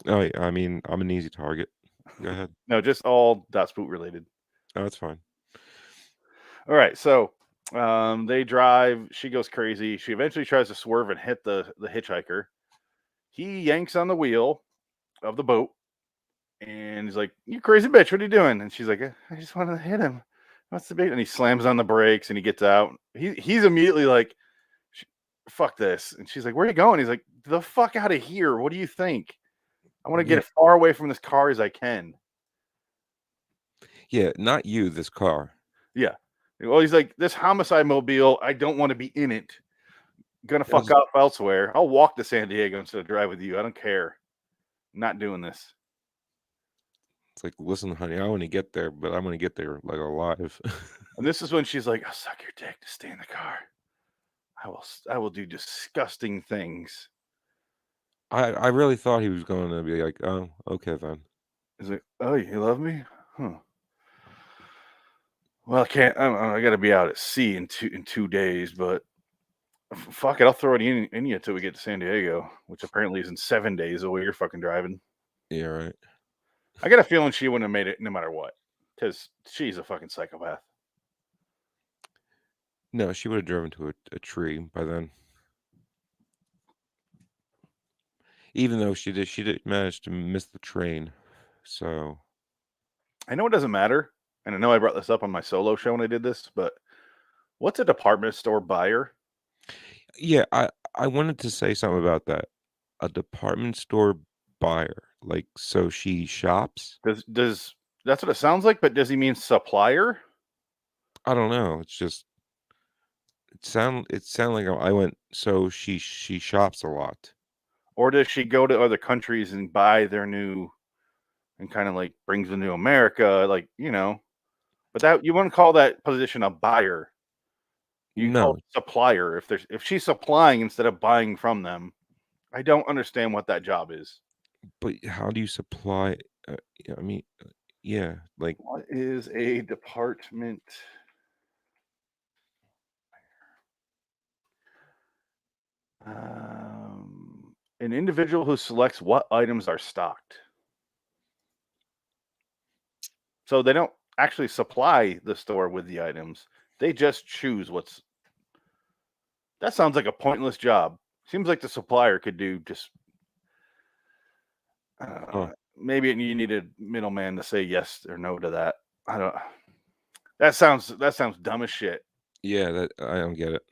Speaker 1: Oh, yeah, I mean, I'm an easy target. Go ahead.
Speaker 2: No, just all Das Boot related.
Speaker 1: Oh, that's fine.
Speaker 2: All right, so they drive. She goes crazy. She eventually tries to swerve and hit the hitchhiker. He yanks on the wheel of the boat, and he's like, "You crazy bitch, what are you doing?" And she's like, "I just wanted to hit him. What's the big?" And he slams on the brakes, and he gets out. He's immediately like, "Fuck this!" And she's like, "Where are you going?" He's like, "The fuck out of here! What do you think? I want to get as far away from this car as I can."
Speaker 1: Yeah, not you, this car.
Speaker 2: Yeah. Well, he's like, "This homicide mobile, I don't want to be in it. Gonna fuck off elsewhere. I'll walk to San Diego instead of drive with you. I don't care. Not doing this."
Speaker 1: It's like, listen, honey, I want to get there, but I'm going to get there like alive.
Speaker 2: And this is when she's like, "I'll suck your dick to stay in the car. I will do disgusting things."
Speaker 1: I really thought he was going to be like, oh, okay then.
Speaker 2: He's like, "Oh, you love me? Huh. Well, I can't. I got to be out at sea in 2 days, but fuck it, I'll throw it in you until we get to San Diego, which apparently is in 7 days the way you're fucking driving."
Speaker 1: Yeah, right.
Speaker 2: I got a feeling she wouldn't have made it no matter what, because she's a fucking psychopath.
Speaker 1: No, she would have driven to a tree by then. Even though she did manage to miss the train. So
Speaker 2: I know it doesn't matter, and I know I brought this up on my solo show when I did this, but what's a department store buyer?
Speaker 1: yeah, I wanted to say something about that. A department store buyer. Like, so she shops?
Speaker 2: Does that's what it sounds like, but does he mean supplier?
Speaker 1: I don't know. It's just it sound like I went, so she shops a lot.
Speaker 2: Or does she go to other countries and buy their new and kind of like brings them to America, like, but that you wouldn't call that position a buyer. You call
Speaker 1: No,
Speaker 2: it supplier if she's supplying instead of buying from them. I don't understand what that job is.
Speaker 1: but how do you supply? I mean, yeah, like
Speaker 2: What is a department? An individual who selects what items are stocked. So they don't actually supply the store with the items. They just choose what's. That sounds like a pointless job. Seems like the supplier could do just. Maybe you need a middleman to say yes or no to that. I don't. That sounds dumb as shit.
Speaker 1: yeah, that I don't get it.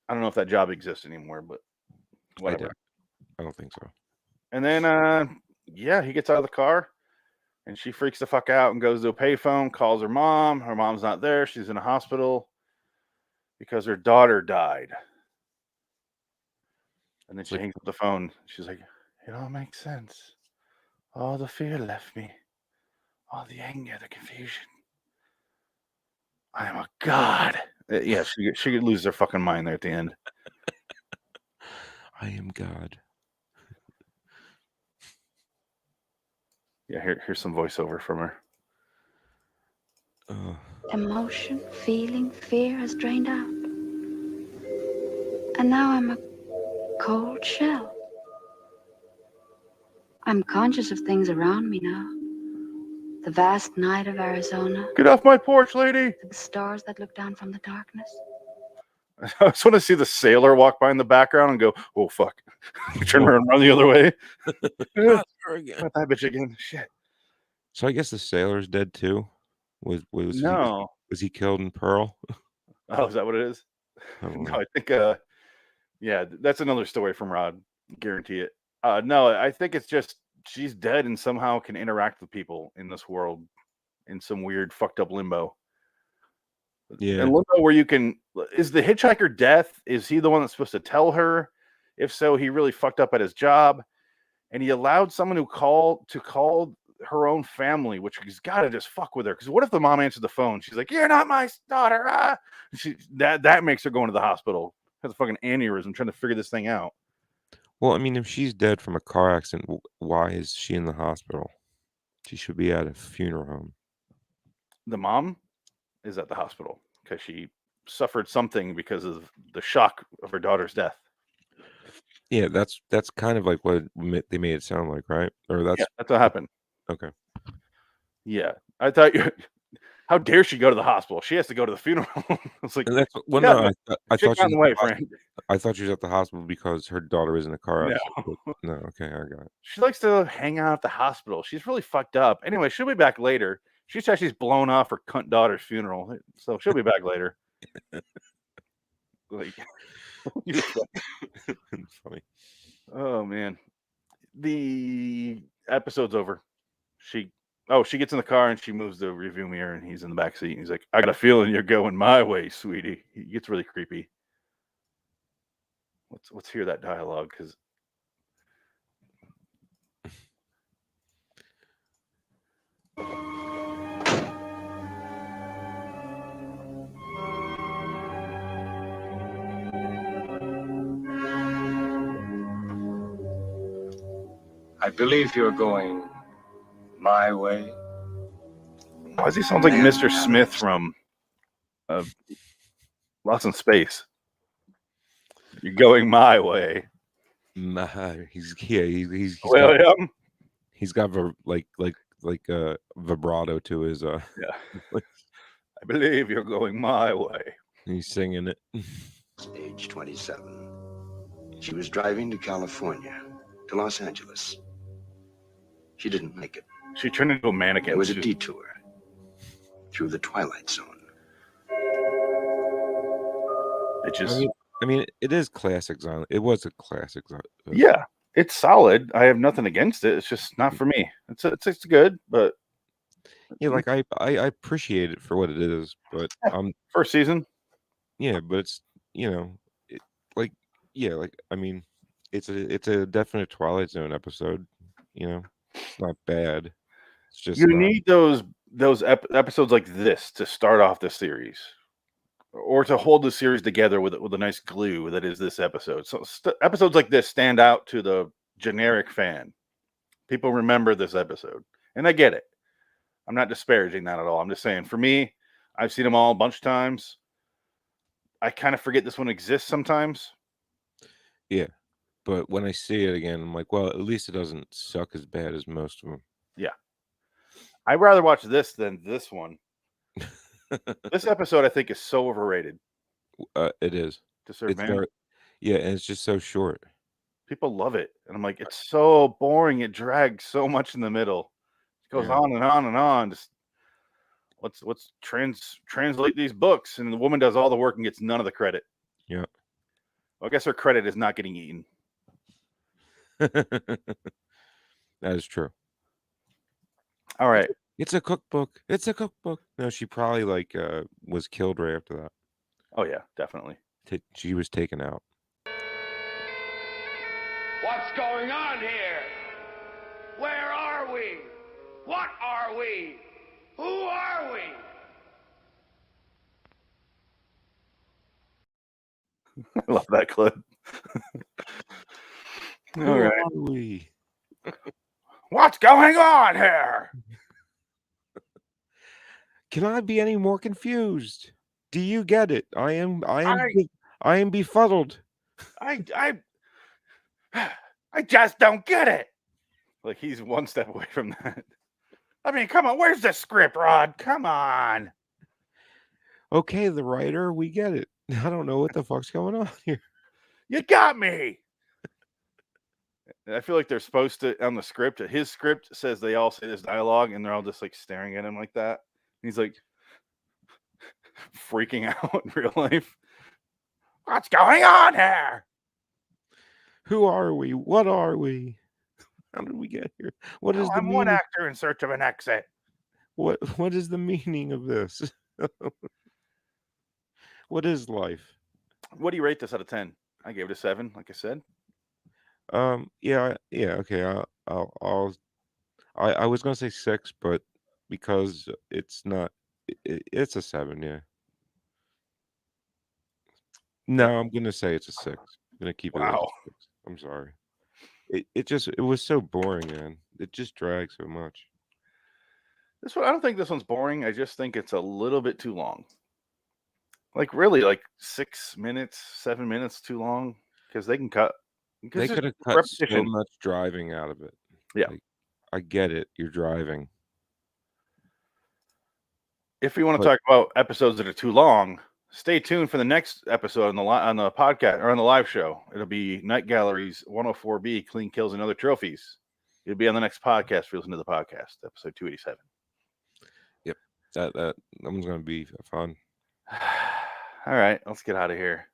Speaker 2: I don't know if that job exists anymore, but whatever.
Speaker 1: I don't think so.
Speaker 2: And then, he gets out of the car, and she freaks the fuck out and goes to a payphone, calls her mom. Her mom's not there. She's in a hospital because her daughter died. And then she hangs up the phone. She's like, "It all makes sense. All the fear left me. All the anger, the confusion. I am a god." Yeah, she could lose her fucking mind there at the end.
Speaker 1: I am God.
Speaker 2: Yeah, here's some voiceover from her.
Speaker 10: Emotion, feeling, fear has drained out. And now I'm a cold shell. I'm conscious of things around me now. The vast night of Arizona.
Speaker 2: Get off my porch, lady!
Speaker 10: The stars that look down from the darkness.
Speaker 2: I just want to see the sailor walk by in the background and go, "Oh, fuck." Turn around and run the other way. Not that bitch again. Shit.
Speaker 1: So I guess the sailor's dead too. Was he killed in Pearl?
Speaker 2: Oh, is that what it is? No, I think that's another story from Rod. Guarantee it. No, I think it's just she's dead and somehow can interact with people in this world in some weird fucked up limbo.
Speaker 1: Yeah.
Speaker 2: And limbo where you can is the hitchhiker death, is he the one that's supposed to tell her? If so, he really fucked up at his job. And he allowed someone who call her own family, which he's got to just fuck with her. Because what if the mom answered the phone? She's like, "You're not my daughter." That makes her go into the hospital. Has a fucking aneurysm trying to figure this thing out.
Speaker 1: Well, I mean, if she's dead from a car accident, why is she in the hospital? She should be at a funeral home.
Speaker 2: The mom is at the hospital because she suffered something because of the shock of her daughter's death.
Speaker 1: Yeah, that's kind of like what they made it sound like, right? Or that's
Speaker 2: what happened.
Speaker 1: Okay.
Speaker 2: Yeah, I thought you. How dare she go to the hospital? She has to go to the funeral. It's like,
Speaker 1: And that's
Speaker 2: no,
Speaker 1: I thought she
Speaker 2: on the way, friend.
Speaker 1: I thought she was at the hospital because her daughter was in a car
Speaker 2: No.
Speaker 1: accident. No, okay, I got it.
Speaker 2: She likes to hang out at the hospital. She's really fucked up. Anyway, she'll be back later. She said she's blown off her cunt daughter's funeral, so she'll be back later. Like,
Speaker 1: funny.
Speaker 2: Oh man, the episode's over. She gets in the car and she moves the review mirror, and he's in the back seat. And he's like, "I got a feeling you're going my way, sweetie." He gets really creepy. Let's hear that dialogue, because
Speaker 12: I believe you're going my way.
Speaker 2: why does he sound like Mr. Smith from Lost in Space? You're going my way.
Speaker 1: He's
Speaker 2: William.
Speaker 1: He's got like vibrato to his
Speaker 2: I believe you're going my way.
Speaker 1: He's singing it.
Speaker 7: Age 27. She was driving to California, to Los Angeles. She didn't make it.
Speaker 2: She turned into a mannequin.
Speaker 7: It was a detour through the Twilight Zone.
Speaker 2: It just,
Speaker 1: I mean, it is classic Zion. It was a classic Zion.
Speaker 2: Yeah, it's solid. I have nothing against it. It's just not for me. It's good, but
Speaker 1: yeah, like I appreciate it for what it is, but
Speaker 2: first season.
Speaker 1: Yeah, but it's I mean, it's a definite Twilight Zone episode. It's not bad. It's just
Speaker 2: you need those episodes like this to start off the series, or to hold the series together with a nice glue that is this episode. So episodes like this stand out to the generic fan. People remember this episode, and I get it. I'm not disparaging that at all. I'm just saying, for me, I've seen them all a bunch of times. I kind of forget this one exists sometimes.
Speaker 1: Yeah, but when I see it again, I'm like, well, at least it doesn't suck as bad as most of them.
Speaker 2: Yeah, I'd rather watch this than this one. This episode, I think, is so overrated.
Speaker 1: It is.
Speaker 2: And
Speaker 1: it's just so short.
Speaker 2: People love it, and I'm like, it's so boring. It drags so much in the middle. It goes on and on and on. Just let's translate these books, and the woman does all the work and gets none of the credit.
Speaker 1: Yeah.
Speaker 2: Well, I guess her credit is not getting eaten.
Speaker 1: That is true.
Speaker 2: All right.
Speaker 1: It's a cookbook. It's a cookbook. No, she probably was killed right after that.
Speaker 2: Oh yeah, definitely.
Speaker 1: She was taken out.
Speaker 11: What's going on here? Where are we? What are we? Who are we?
Speaker 2: I love that clip.
Speaker 1: Who
Speaker 2: All right.
Speaker 1: are we?
Speaker 2: What's going on here?
Speaker 1: Can I be any more confused? Do you get it? I am befuddled.
Speaker 2: I just don't get it. Like, he's one step away from that. I mean, come on, where's the script, Rod? Come on.
Speaker 1: Okay, the writer, we get it. I don't know what the fuck's going on here.
Speaker 2: You got me. I feel like they're supposed to, on the script, his script says they all say this dialogue, and they're all just like staring at him like that. He's like freaking out in real life. What's going on here?
Speaker 1: Who are we? What are we? How did we get here? What is the
Speaker 2: I'm
Speaker 1: meaning?
Speaker 2: one actor in search of an exit.
Speaker 1: What is the meaning of this? What is life?
Speaker 2: What do you rate this out of 10? I gave it a 7, like I said.
Speaker 1: Yeah, okay. I was gonna say 6, but because it's not, it's a 7. Yeah. No, I'm gonna say it's a 6. I'm gonna keep it. At a 6. I'm sorry. It was so boring, man. It just drags so much.
Speaker 2: This one, I don't think this one's boring. I just think it's a little bit too long. Like really, like 6 minutes, 7 minutes too long because they can cut.
Speaker 1: They could have cut so much driving out of it.
Speaker 2: Yeah.
Speaker 1: Like, I get it. You're driving.
Speaker 2: If we want to talk about episodes that are too long, stay tuned for the next episode on the podcast or on the live show. It'll be Night Gallery's 104B Clean Kills and Other Trophies. It'll be on the next podcast if you listen to the podcast, episode 287.
Speaker 1: Yep. That one's gonna be fun.
Speaker 2: All right, let's get out of here.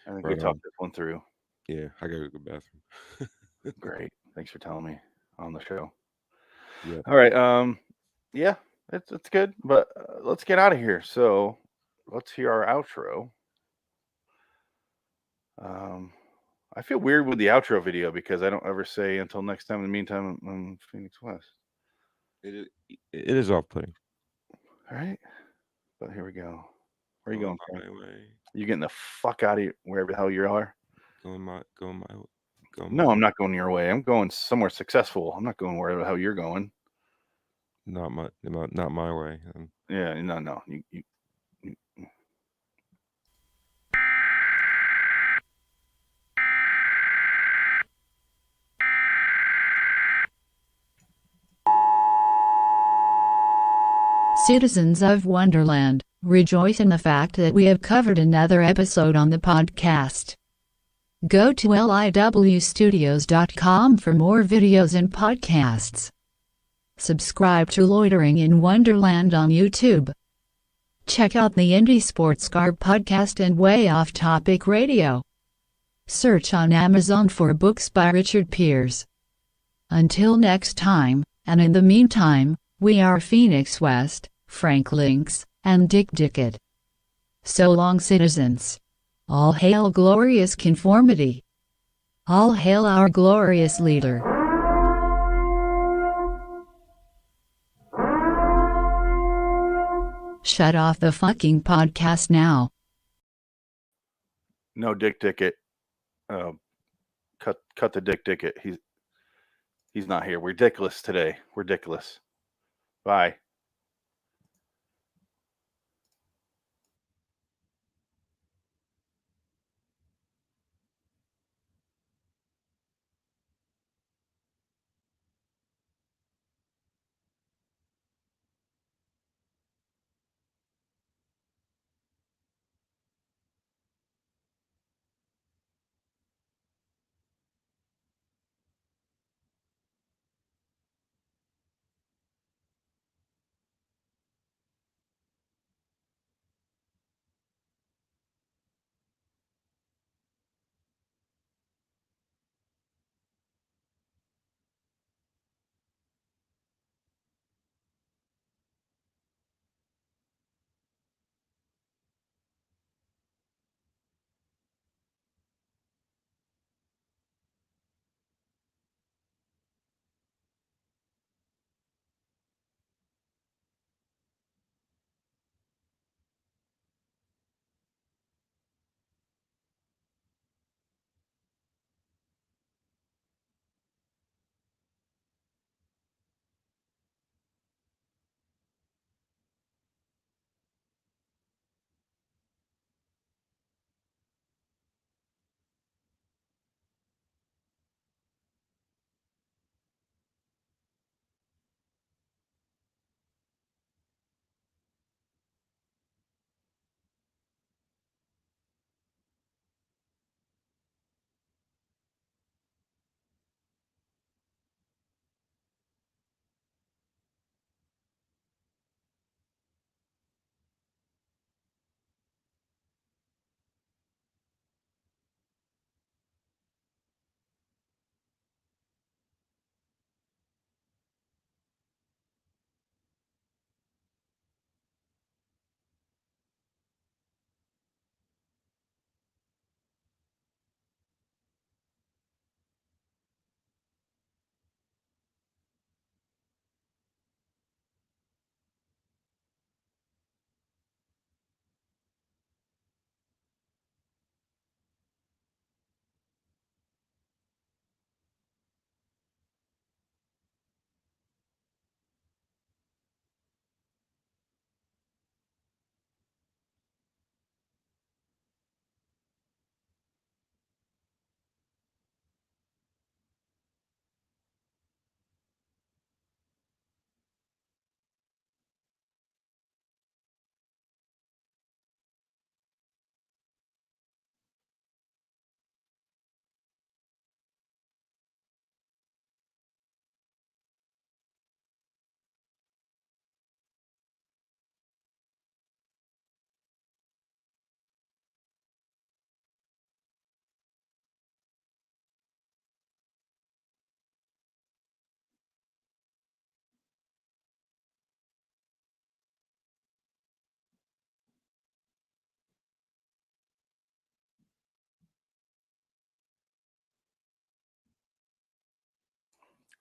Speaker 2: I think we talked this one through.
Speaker 1: Yeah, I gotta go to the bathroom.
Speaker 2: Great. Thanks for telling me on the show.
Speaker 1: Yeah.
Speaker 2: All right. Yeah, it's good, but let's get out of here. So let's hear our outro. I feel weird with the outro video because I don't ever say until next time. In the meantime, I'm Phoenix West.
Speaker 1: It is off-putting.
Speaker 2: All right, but here we go. Where are you going?
Speaker 1: My way.
Speaker 2: You getting the fuck out of wherever the hell you are?
Speaker 1: Going my
Speaker 2: No, I'm not going your way. I'm going somewhere successful. I'm not going wherever the hell you're going.
Speaker 1: Not my way.
Speaker 2: Yeah, no. You.
Speaker 3: Citizens of Wonderland, rejoice in the fact that we have covered another episode on the podcast. Go to liwstudios.com for more videos and podcasts. Subscribe to Loitering in Wonderland on YouTube. Check out the Indy Sportscar podcast and Way Off Topic Radio. Search on Amazon for books by Richard Pierce. Until next time, and in the meantime, we are Phoenix West, Frank Lynx, and Dick Dickett. So long, citizens. All hail glorious conformity. All hail our glorious leader. Shut off the fucking podcast now.
Speaker 2: No, Dick Dickett. Cut the Dick Dickett. He's not here. We're ridiculous today. We're ridiculous. Bye.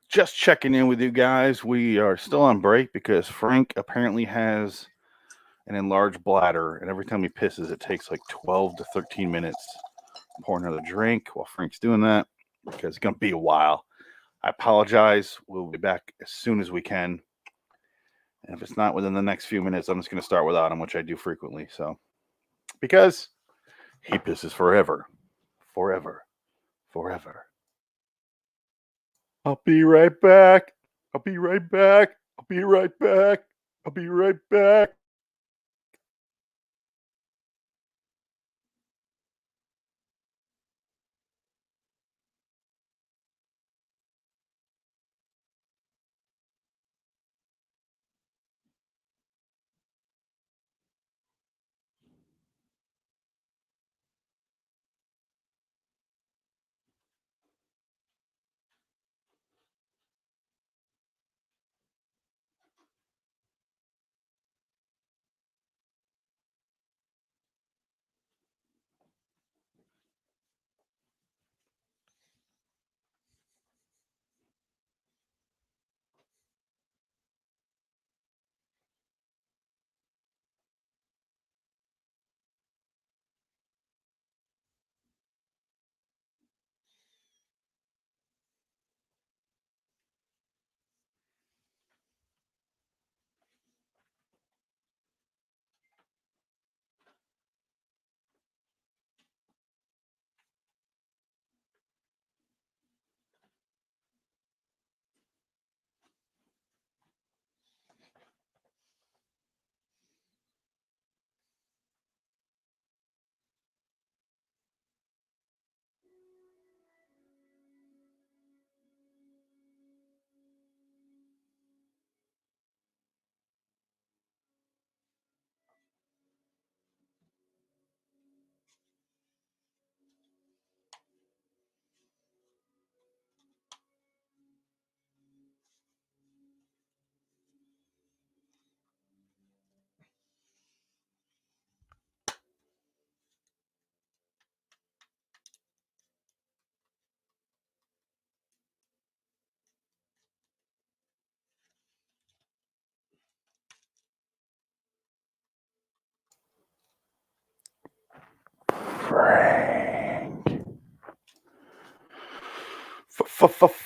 Speaker 2: Just checking in with you guys. We are still on break because Frank apparently has an enlarged bladder, and every time he pisses, it takes like 12 to 13 minutes. Pour another drink while Frank's doing that because it's going to be a while. I apologize. We'll be back as soon as we can. And if it's not within the next few minutes, I'm just going to start without him, which I do frequently. So, because he pisses forever. Forever. Forever. I'll be right back. I'll be right back. I'll be right back. I'll be right back.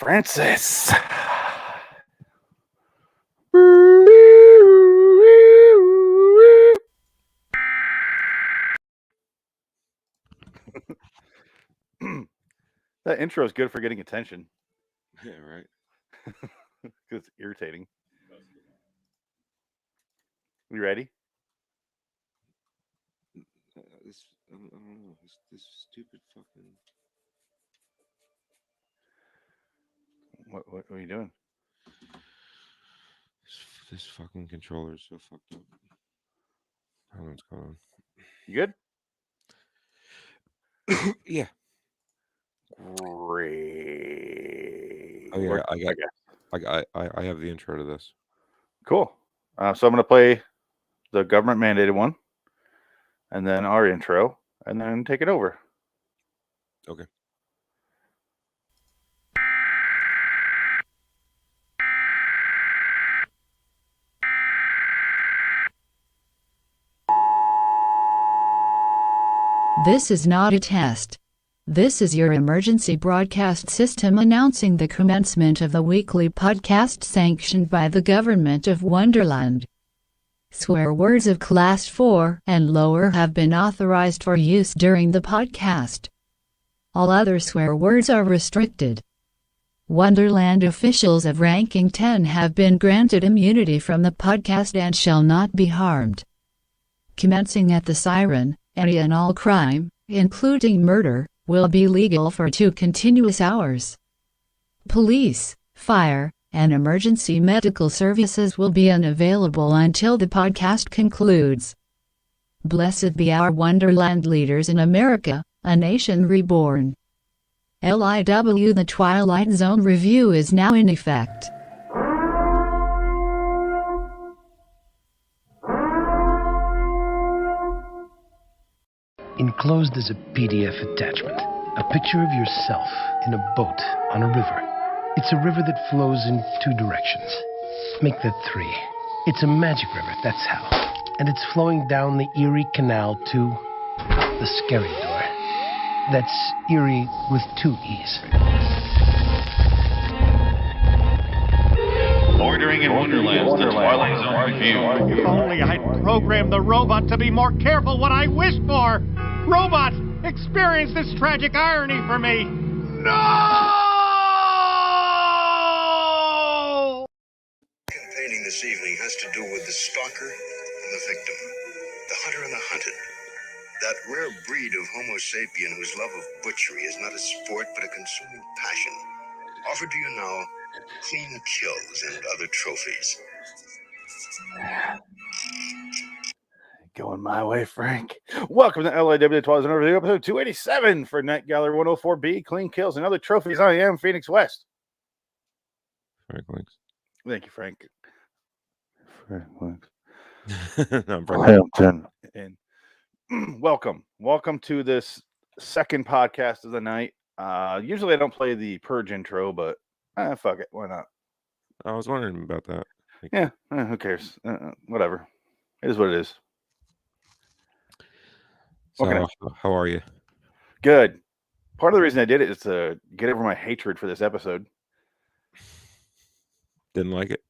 Speaker 2: Francis. That intro is good for getting attention.
Speaker 1: Yeah, right.
Speaker 2: It's irritating. You ready?
Speaker 1: I don't know. This stupid fucking.
Speaker 2: What are you doing?
Speaker 1: This fucking controller is so fucked up. I don't know what's going on.
Speaker 2: You good?
Speaker 1: Yeah.
Speaker 2: Great.
Speaker 1: Oh yeah, I have the intro to this.
Speaker 2: Cool. So I'm going to play the government mandated one, and then our intro, and then take it over.
Speaker 1: Okay.
Speaker 3: This is not a test. This is your emergency broadcast system announcing the commencement of the weekly podcast sanctioned by the government of Wonderland. Swear words of Class 4 and lower have been authorized for use during the podcast. All other swear words are restricted. Wonderland officials of ranking 10 have been granted immunity from the podcast and shall not be harmed. Commencing at the siren, any and all crime, including murder, will be legal for 2 continuous hours. Police, fire, and emergency medical services will be unavailable until the podcast concludes. Blessed be our Wonderland leaders in America, a nation reborn. LIW The Twilight Zone review is now in effect.
Speaker 13: Enclosed is a PDF attachment, a picture of yourself in a boat on a river. It's a river that flows in 2 directions. Make that 3. It's a magic river, that's how. And it's flowing down the Erie Canal to the scary door. That's Erie with 2 E's.
Speaker 5: Bordering in Wonderland, the Twilight Zone review.
Speaker 14: If only I'd programmed the robot to be more careful what I wish for. Robot, experience this tragic irony for me. No!
Speaker 6: Painting this evening has to do with the stalker and the victim, the hunter and the hunted. That rare breed of Homo sapien whose love of butchery is not a sport but a consuming passion. Offered to you now, clean kills and other trophies.
Speaker 2: Going my way, Frank. Welcome to LIW The Twilight Zone, episode 287 for Night Gallery 104B, Clean Kills and Other Trophies. I am Phoenix West.
Speaker 1: Frank Links.
Speaker 2: Thank you, Frank. Frank Links.
Speaker 1: I'm Frank.
Speaker 2: Hamilton. And welcome to this second podcast of the night. Usually I don't play the Purge intro, but fuck it, why not?
Speaker 1: I was wondering about that.
Speaker 2: Yeah, who cares? Whatever. It is what it is.
Speaker 1: So, how are you?
Speaker 2: Good. Part of the reason I did it is to get over my hatred for this episode.
Speaker 1: Didn't like it?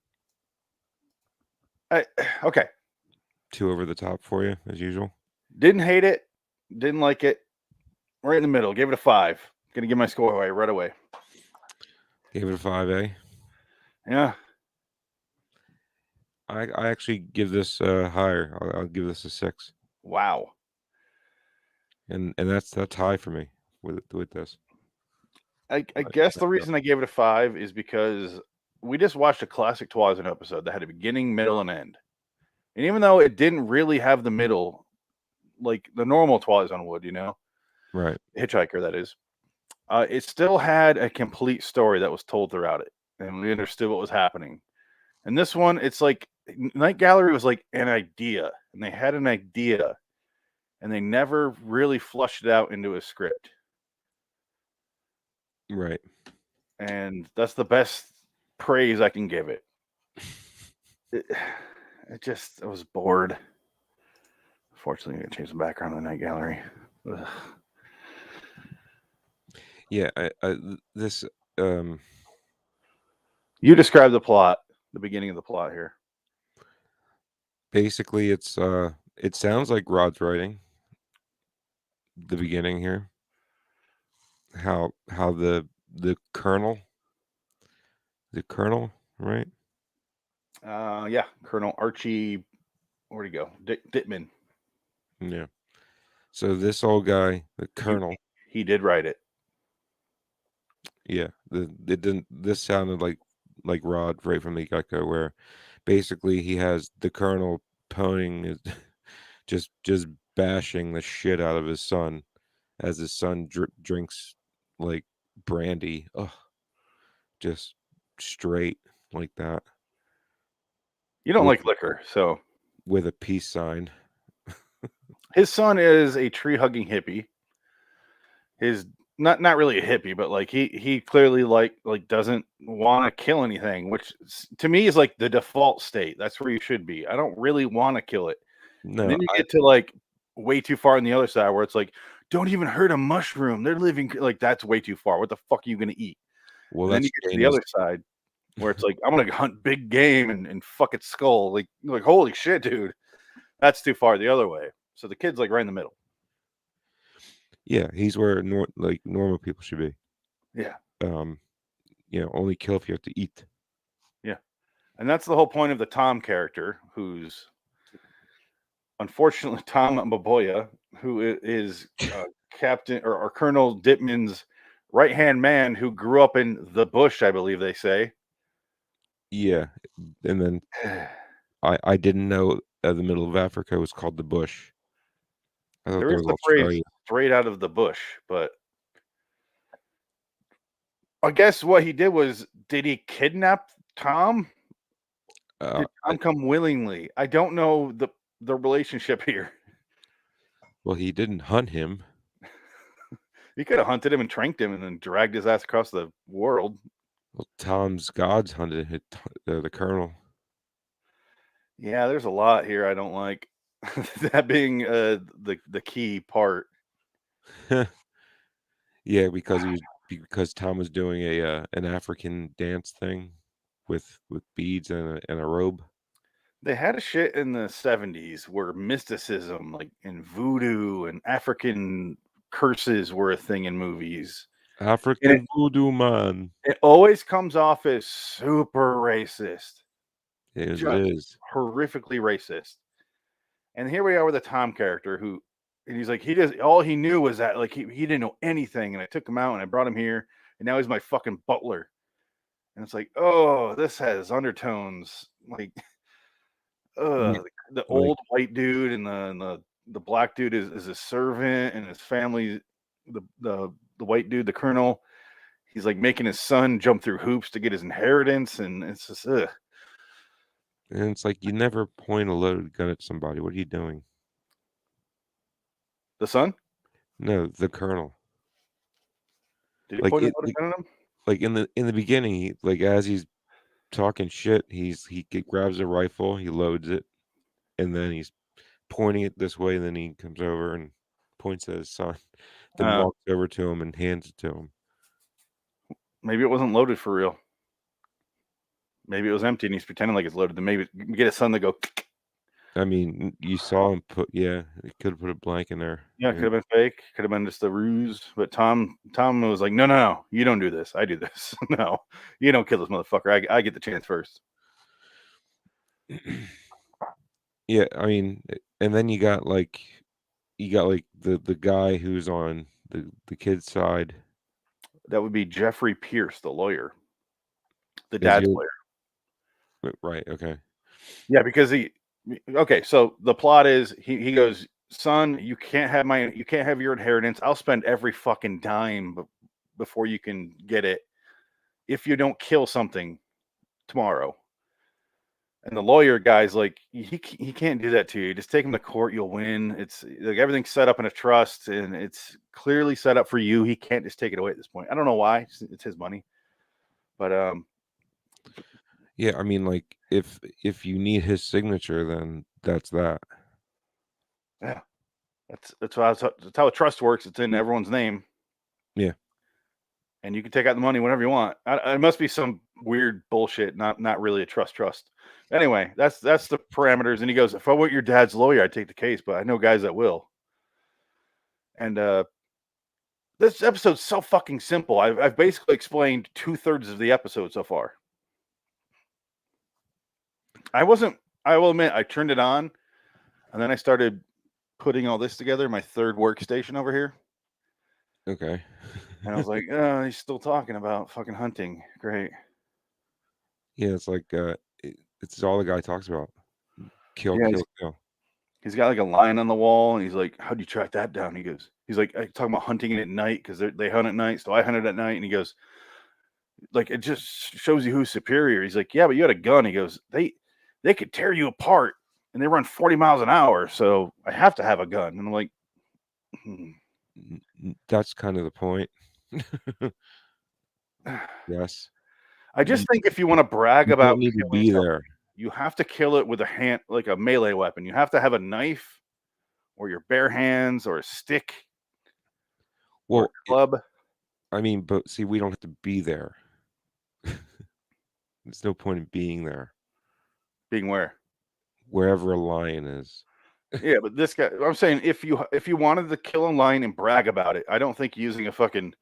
Speaker 2: Okay.
Speaker 1: Too over the top for you, as usual?
Speaker 2: Didn't hate it. Didn't like it. Right in the middle. Gave it a 5. Gonna give my score away right away.
Speaker 1: Gave it a 5, eh?
Speaker 2: Yeah.
Speaker 1: I actually give this higher. I'll give this a 6.
Speaker 2: Wow.
Speaker 1: And that's high for me with this.
Speaker 2: I guess the reason I gave it a 5 is because we just watched a classic Twilight Zone episode that had a beginning, middle, and end. And even though it didn't really have the middle, like the normal Twilight Zone would,
Speaker 1: Right.
Speaker 2: Hitch-Hiker, that is, it still had a complete story that was told throughout it, and we understood what was happening. And this one, it's like Night Gallery was like an idea, and they had an idea, and they never really flushed it out into a script.
Speaker 1: Right.
Speaker 2: And that's the best praise I can give it. I was bored. Fortunately, I'm going to change the background of the Night Gallery. Ugh.
Speaker 1: Yeah, this
Speaker 2: you describe the plot, the beginning of the plot here.
Speaker 1: Basically, it sounds like Rod's writing the beginning here. How the colonel, right?
Speaker 2: Yeah, Colonel Archie. Where'd he go? Dittman.
Speaker 1: Yeah. So this old guy, the colonel,
Speaker 2: he did write it.
Speaker 1: Yeah, this sounded like Rod right from the get-go, where basically he has the colonel poning, just bashing the shit out of his son as his son drinks like brandy, just straight like that.
Speaker 2: You don't like liquor, so
Speaker 1: with a peace sign.
Speaker 2: His son is a tree-hugging hippie. His not really a hippie, but like he clearly like doesn't want to kill anything, which to me is like the default state. That's where you should be. I don't really want to kill it.
Speaker 1: No,
Speaker 2: and then you get to like way too far on the other side where it's like, don't even hurt a mushroom. They're living like that's way too far. What the fuck are you gonna eat?
Speaker 1: Well,
Speaker 2: then you get to the other side where it's like, I'm gonna hunt big game and fuck its skull. Like holy shit, dude. That's too far the other way. So the kid's like right in the middle.
Speaker 1: Yeah, he's where normal people should be.
Speaker 2: Yeah.
Speaker 1: Only kill if you have to eat.
Speaker 2: Yeah. And that's the whole point of the Tom character, who's unfortunately Tom Maboya, who is Captain or Colonel Dittman's right-hand man who grew up in the bush, I believe they say.
Speaker 1: Yeah. And then I didn't know the middle of Africa was called the bush.
Speaker 2: There is the phrase straight out of the bush, but I guess what he did was, did he kidnap Tom? Did Tom come willingly? I don't know the relationship here.
Speaker 1: Well, he didn't hunt him.
Speaker 2: He could have hunted him and tranked him and then dragged his ass across the world.
Speaker 1: Well, Tom's God's hunted hit the Colonel.
Speaker 2: Yeah, there's a lot here I don't like. That being the key part.
Speaker 1: Yeah, because Tom was doing an African dance thing with beads and a robe.
Speaker 2: They had a shit in the 70s where mysticism, like in voodoo and African curses, were a thing in movies. And
Speaker 1: African voodoo man.
Speaker 2: it always comes off as super racist.
Speaker 1: It
Speaker 2: Just
Speaker 1: is.
Speaker 2: horrifically racist. And here we are with a Tom character and he's like, all he knew was that like he didn't know anything, and I took him out and I brought him here, and now he's my fucking butler. And it's like, oh, this has undertones. Like,
Speaker 1: Yeah,
Speaker 2: the
Speaker 1: like
Speaker 2: old white dude and the black dude is a servant, and his family, the white dude, the colonel, he's like making his son jump through hoops to get his inheritance, and it's just
Speaker 1: and it's like you never point a loaded gun at somebody. What are you doing?
Speaker 2: The son?
Speaker 1: No, the Colonel.
Speaker 2: Did he
Speaker 1: Like
Speaker 2: point a
Speaker 1: it,
Speaker 2: loaded gun at him?
Speaker 1: like in the beginning, like as he's talking shit, grabs a rifle, he loads it, and then he's pointing it this way, and then he comes over and points at his son, then walks over to him and hands it to him.
Speaker 2: Maybe it wasn't loaded for real. Maybe it was empty and he's pretending like it's loaded. Then maybe get his son to go.
Speaker 1: I mean, you saw him he could have put a blank in there.
Speaker 2: Yeah, it could have been fake. Could have been just a ruse. But Tom was like, no, you don't do this. I do this. No, you don't kill this motherfucker. I get the chance first.
Speaker 1: Yeah, I mean, and then you got like the guy who's on the kid's side.
Speaker 2: That would be Jeffrey Pierce, the lawyer, the dad's lawyer.
Speaker 1: Right. Okay.
Speaker 2: Yeah, because so the plot is he goes, son, you can't have your inheritance. I'll spend every fucking dime before you can get it if you don't kill something tomorrow. And the lawyer guy's like, he can't do that to you. Just take him to court, you'll win. It's like everything's set up in a trust, and it's clearly set up for you. He can't just take it away at this point. I don't know why. It's his money, but
Speaker 1: yeah, I mean, like if you need his signature, then that's that.
Speaker 2: Yeah, that's how a trust works. It's in everyone's name.
Speaker 1: Yeah,
Speaker 2: and you can take out the money whenever you want. It must be some weird bullshit, not really a trust. Anyway, that's the parameters. And he goes, if I want your dad's lawyer, I'd take the case, but I know guys that will. And this episode's so fucking simple. I've basically explained 2/3 of the episode so far. I will admit, I turned it on, and then I started putting all this together, my third workstation over here.
Speaker 1: Okay.
Speaker 2: And I was like, oh, he's still talking about fucking hunting. Great.
Speaker 1: Yeah, it's like it's all the guy talks about. Kill.
Speaker 2: He's got like a line on the wall, and he's like, how'd you track that down? He's like, I talking about hunting at night because they hunt at night, so I hunted at night. And he goes, like, it just shows you who's superior. He's like, yeah, but you had a gun. He goes, they could tear you apart, and they run 40 miles an hour, so I have to have a gun. And I'm like,
Speaker 1: that's kind of the point. Yes.
Speaker 2: I just think if you want to brag about
Speaker 1: need to be there,
Speaker 2: you have to kill it with a hand, like a melee weapon. You have to have a knife, or your bare hands, or a stick, or a club.
Speaker 1: I mean, but see, we don't have to be there. There's no point in being there.
Speaker 2: Being where?
Speaker 1: Wherever a lion is.
Speaker 2: Yeah, but this guy, I'm saying if you wanted to kill a lion and brag about it, I don't think using a fucking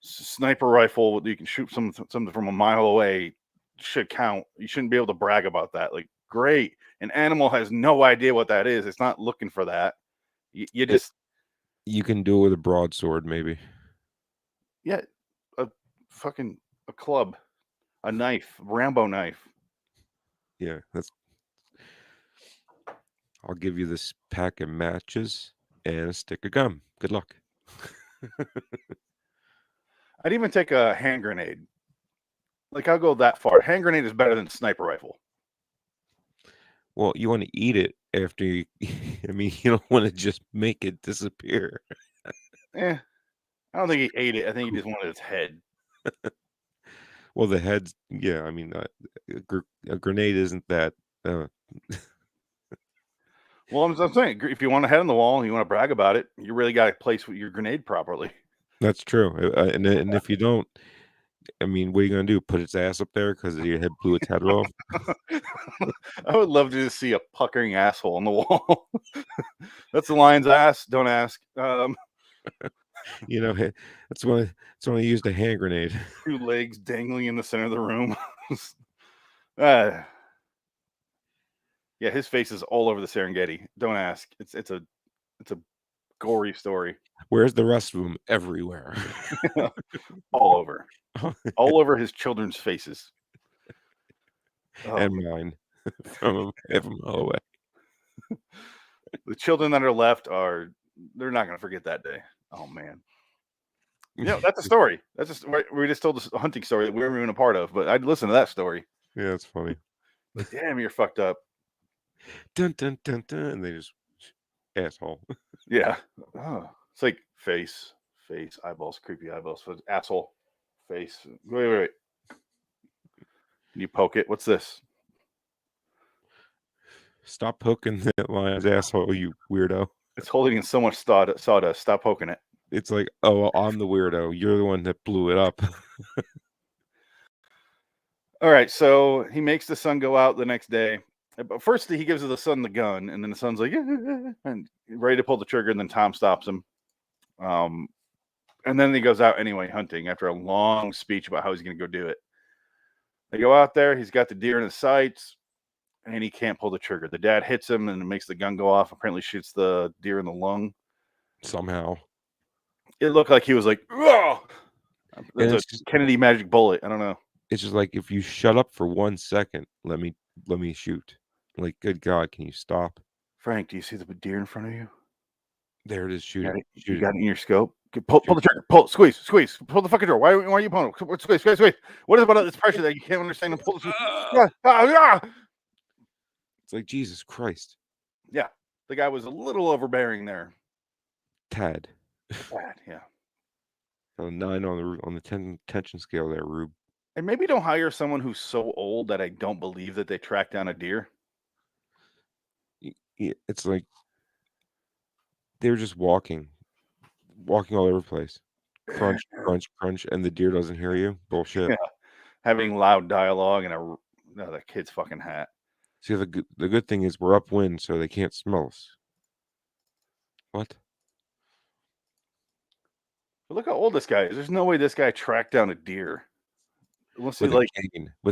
Speaker 2: sniper rifle that you can shoot something from a mile away should count. You shouldn't be able to brag about that. Like, great. An animal has no idea what that is. It's not looking for that.
Speaker 1: You can do it with a broadsword, maybe.
Speaker 2: Yeah, a club, a knife, Rambo knife.
Speaker 1: Yeah, I'll give you this pack of matches and a stick of gum. Good luck.
Speaker 2: I'd even take a hand grenade. Like, I'll go that far. Hand grenade is better than sniper rifle.
Speaker 1: Well, you want to eat it after you. I mean, you don't want to just make it disappear.
Speaker 2: I don't think he ate it. I think he just wanted its head.
Speaker 1: Well, the heads, yeah. I mean, a grenade isn't that.
Speaker 2: Well, I'm saying, if you want a head on the wall and you want to brag about it, you really got to place your grenade properly.
Speaker 1: That's true. And if you don't, I mean, what are you gonna do? Put its ass up there because your head blew its head off?
Speaker 2: I would love to just see a puckering asshole on the wall. That's the lion's ass. Don't ask.
Speaker 1: You know, that's when I used a hand grenade.
Speaker 2: 2 legs dangling in the center of the room. Yeah, his face is all over the Serengeti. Don't ask. It's a gory story.
Speaker 1: Where's the rest of them? Everywhere.
Speaker 2: All over. All over his children's faces.
Speaker 1: And mine. from a mile away.
Speaker 2: The children that are left they're not going to forget that day. Oh, man. That's a story. That's just, we just told a hunting story that we weren't even a part of, but I'd listen to that story.
Speaker 1: Yeah, it's funny.
Speaker 2: Like, damn, you're fucked up.
Speaker 1: Dun, dun, dun, dun, and they just asshole.
Speaker 2: Yeah. Oh, it's like face, eyeballs, creepy eyeballs, asshole, face. Wait. Can you poke it? What's this?
Speaker 1: Stop poking that lion's asshole, you weirdo.
Speaker 2: It's holding in so much sawdust. Stop poking it.
Speaker 1: It's like, oh, I'm the weirdo. You're the one that blew it up.
Speaker 2: All right, so he makes the son go out the next day. But first, he gives the son the gun, and then the son's like, and ready to pull the trigger, and then Tom stops him. And then he goes out anyway, hunting, after a long speech about how he's going to go do it. They go out there. He's got the deer in his sights, and he can't pull the trigger. The dad hits him, and it makes the gun go off. Apparently shoots the deer in the lung.
Speaker 1: Somehow.
Speaker 2: It looked like he was like, oh! That's a Kennedy magic bullet. I don't know.
Speaker 1: It's just like, if you shut up for 1 second, let me shoot. Like, good God, can you stop?
Speaker 2: Frank, do you see the deer in front of you?
Speaker 1: There it is, shooting.
Speaker 2: You got it in your scope? Pull the trigger. Pull, squeeze. Pull the fucking door. Why are you pulling? Squeeze. What is about this pressure that you can't understand and pull the
Speaker 1: It's like, Jesus Christ.
Speaker 2: Yeah. The guy was a little overbearing there.
Speaker 1: Tad.
Speaker 2: Yeah.
Speaker 1: A 9 on the tension scale there, Rube.
Speaker 2: And maybe don't hire someone who's so old that I don't believe that they tracked down a deer.
Speaker 1: It's like they were just walking all over the place. Crunch, crunch, crunch, and the deer doesn't hear you. Bullshit.
Speaker 2: Yeah. Having loud dialogue and the kid's fucking hat.
Speaker 1: See, the good thing is we're upwind, so they can't smell us. What?
Speaker 2: But look how old this guy is. There's no way this guy tracked down a deer. Unless
Speaker 1: with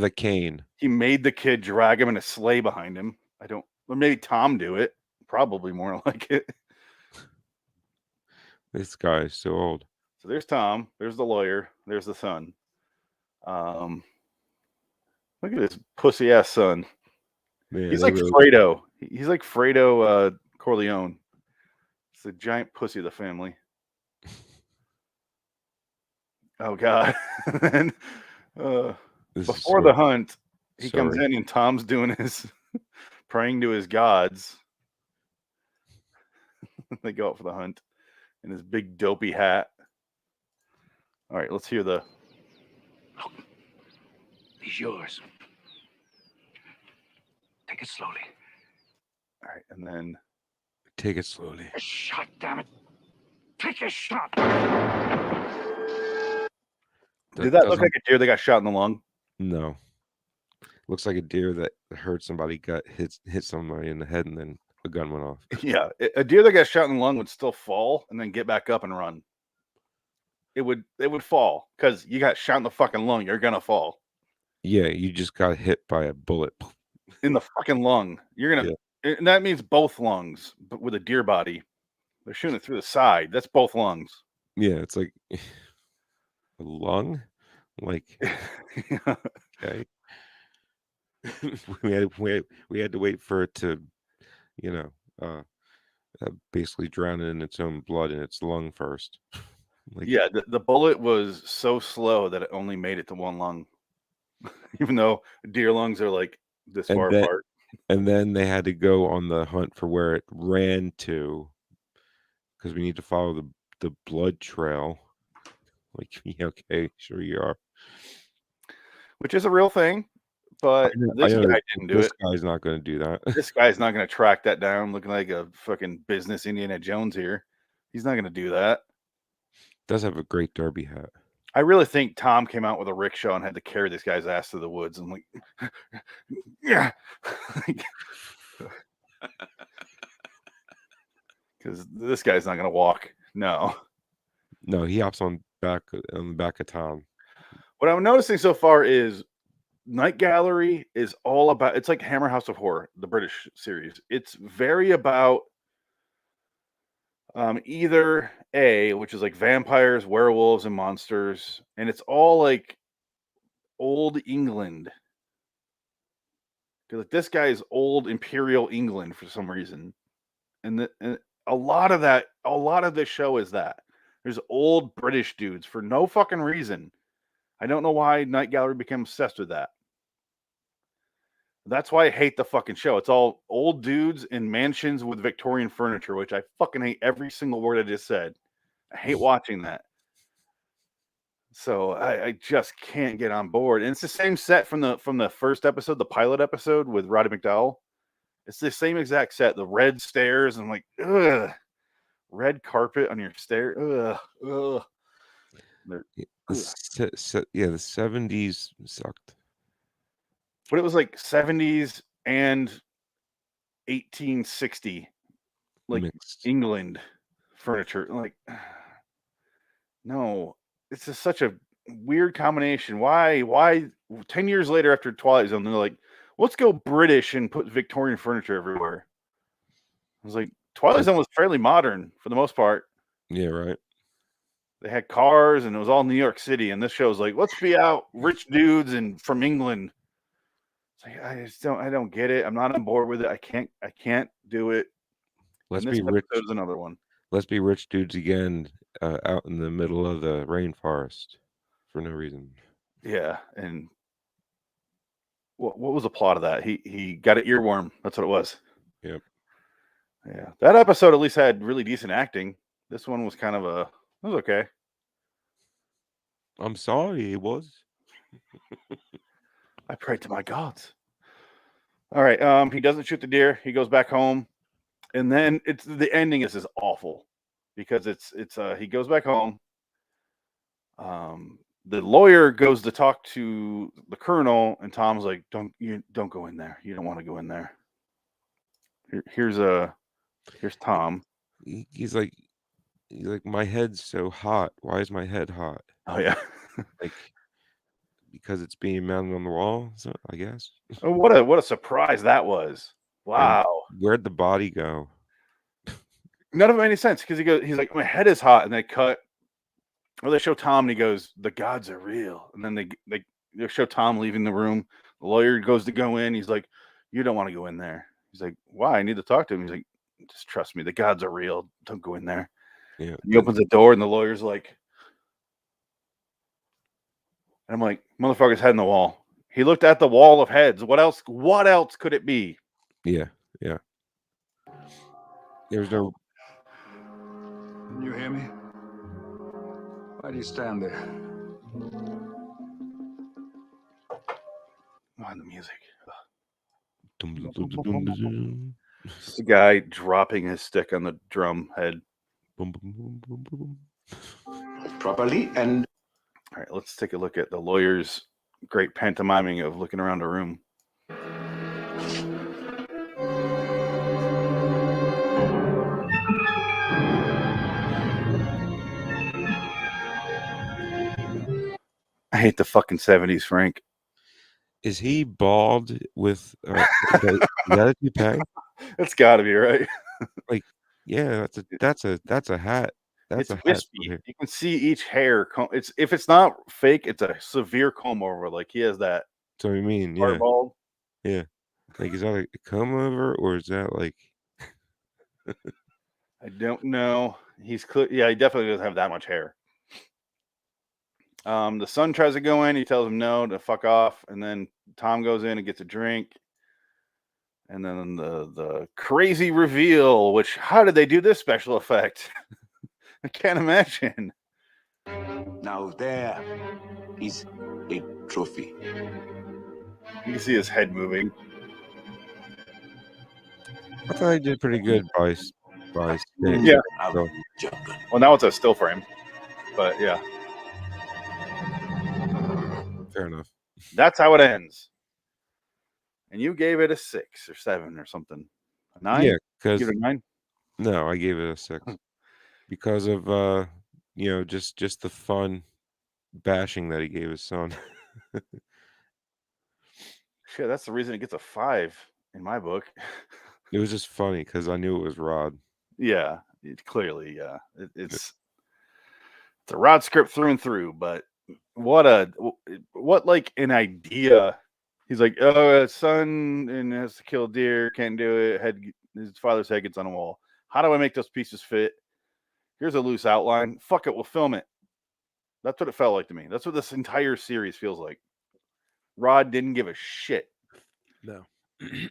Speaker 1: a cane.
Speaker 2: He made the kid drag him in a sleigh behind him. Or maybe Tom do it. Probably more like it.
Speaker 1: This guy is so old.
Speaker 2: So there's Tom. There's the lawyer. There's the son. Look at this pussy ass son.
Speaker 1: Man,
Speaker 2: he's like Fredo. He's like Fredo Corleone. It's the giant pussy of the family. Oh God. And before the hunt, he comes in and Tom's doing his praying to his gods. They go out for the hunt in his big dopey hat. All right, let's hear the.
Speaker 15: Look, he's yours. Take it slowly.
Speaker 2: All right, and then
Speaker 1: take it slowly.
Speaker 15: A shot, damn it! Take a shot.
Speaker 2: Did that look like a deer that got shot in the lung?
Speaker 1: No. Looks like a deer that hurt somebody, hit somebody in the head, and then a gun went off.
Speaker 2: Yeah, a deer that got shot in the lung would still fall and then get back up and run. It would fall because you got shot in the fucking lung. You're gonna fall.
Speaker 1: Yeah, you just got hit by a bullet
Speaker 2: in the fucking lung. You're gonna, and that means both lungs, but with a deer body. They're shooting it through the side. That's both lungs.
Speaker 1: Yeah, it's like a lung, like okay. we had to wait for it to, basically drown it in its own blood in its lung first.
Speaker 2: Like, yeah, the bullet was so slow that it only made it to one lung, even though deer lungs are like this far apart.
Speaker 1: And then they had to go on the hunt for where it ran to, because we need to follow the blood trail. Like, yeah, okay, sure you are.
Speaker 2: which is a real thing. But this guy didn't do it.
Speaker 1: This guy's not going to do that.
Speaker 2: This guy's not going to track that down, looking like a fucking business Indiana Jones here. He's not going to do that.
Speaker 1: Does have a great derby hat.
Speaker 2: I really think Tom came out with a rickshaw and had to carry this guy's ass to the woods. I'm like, yeah, because this guy's not going to walk. No,
Speaker 1: he hops on the back of Tom.
Speaker 2: What I'm noticing so far is Night Gallery is all about. It's like Hammer House of Horror, the British series. It's very about either A, which is like vampires, werewolves, and monsters, and it's all like old England. Because like this guy is old Imperial England for some reason, and a lot of this show is that there's old British dudes for no fucking reason. I don't know why Night Gallery became obsessed with that. That's why I hate the fucking show. It's all old dudes in mansions with Victorian furniture, which I fucking hate every single word I just said. I hate watching that. So I just can't get on board. And it's the same set from the first episode, the pilot episode with Roddy McDowell. It's the same exact set, the red stairs. I'm like, ugh. Red carpet on your stair. Ugh. Ugh.
Speaker 1: Yeah, the 70s sucked.
Speaker 2: But it was like 70s and 1860, like mixed. England furniture. Like, no, it's just such a weird combination. Why 10 years later after Twilight Zone, they're like, let's go British and put Victorian furniture everywhere. I was like, Twilight Zone was fairly modern for the most part.
Speaker 1: Yeah, right.
Speaker 2: They had cars and it was all New York City. And this show was like, let's be out rich dudes and from England. It's like, I don't get it. I'm not on board with it. I can't do it.
Speaker 1: Let's be rich.
Speaker 2: There's another one.
Speaker 1: Let's be rich dudes again, out in the middle of the rainforest for no reason.
Speaker 2: Yeah, and what was the plot of that? He got an earworm. That's what it was.
Speaker 1: Yep.
Speaker 2: Yeah, that episode at least had really decent acting. This one was kind of it was okay.
Speaker 1: I'm sorry, it was.
Speaker 2: I prayed to my gods. All right, he doesn't shoot the deer. He goes back home, and then the ending is just awful because it's he goes back home. The lawyer goes to talk to the colonel, and Tom's like, "Don't go in there. You don't want to go in there." Here's Tom.
Speaker 1: He's like, my head's so hot. Why is my head hot?
Speaker 2: Oh yeah,
Speaker 1: like because it's being mounted on the wall. So I guess.
Speaker 2: Oh, what a surprise that was! Wow.
Speaker 1: And where'd the body go?
Speaker 2: None of it made any sense because he's like, my head is hot, and they cut. Or they show Tom and he goes, the gods are real. And then they show Tom leaving the room. The lawyer goes to go in. He's like, you don't want to go in there. He's like, why? I need to talk to him. He's like, just trust me. The gods are real. Don't go in there.
Speaker 1: Yeah.
Speaker 2: He opens the door and the lawyer's like, and I'm like, motherfucker's head in the wall. He looked at the wall of heads. What else could it be?
Speaker 1: Yeah. Yeah. There's no.
Speaker 16: Can you hear me? Why do you stand there?
Speaker 2: Oh, the music. The guy dropping his stick on the drum head.
Speaker 16: Properly and...
Speaker 2: All right, let's take a look at the lawyer's great pantomiming of looking around a room. I hate the fucking 70s, Frank.
Speaker 1: Is he bald with that you pay?
Speaker 2: It's got to be right.
Speaker 1: Like, yeah, that's a hat. That's a
Speaker 2: wispy. Hat. You can see each hair. If it's not fake, it's a severe comb over. Like he has that.
Speaker 1: So I mean, yeah,
Speaker 2: bald.
Speaker 1: Yeah. Like, is that a comb over or is that like?
Speaker 2: I don't know. He's clear. Yeah, he definitely doesn't have that much hair. The son tries to go in. He tells him no, to fuck off. And then Tom goes in and gets a drink. And then the crazy reveal, which, how did they do this special effect? I can't imagine.
Speaker 15: Now there is a
Speaker 6: trophy.
Speaker 2: You can see his head moving.
Speaker 1: I thought he did pretty good by staying.
Speaker 2: Yeah.
Speaker 1: So,
Speaker 2: Well, now it's a still frame, but yeah.
Speaker 1: fair enough.
Speaker 2: That's how it ends. And you gave it a 6 or 7 or something. A 9?
Speaker 1: Yeah, because
Speaker 2: Give it a 9?
Speaker 1: no, I gave it a 6 because of just the fun bashing that he gave his son.
Speaker 2: Shit, that's the reason it gets a 5 in my book.
Speaker 1: It was just funny because I knew it was Rod.
Speaker 2: Yeah, clearly, yeah. It's a Rod script through and through, but what like an idea. He's like, oh, son and has to kill deer, can't do it. His father's head gets on a wall. How do I make those pieces fit? Here's a loose outline. Fuck it, we'll film it. That's what it felt like to me. That's what this entire series feels like. Rod didn't give a shit.
Speaker 1: No.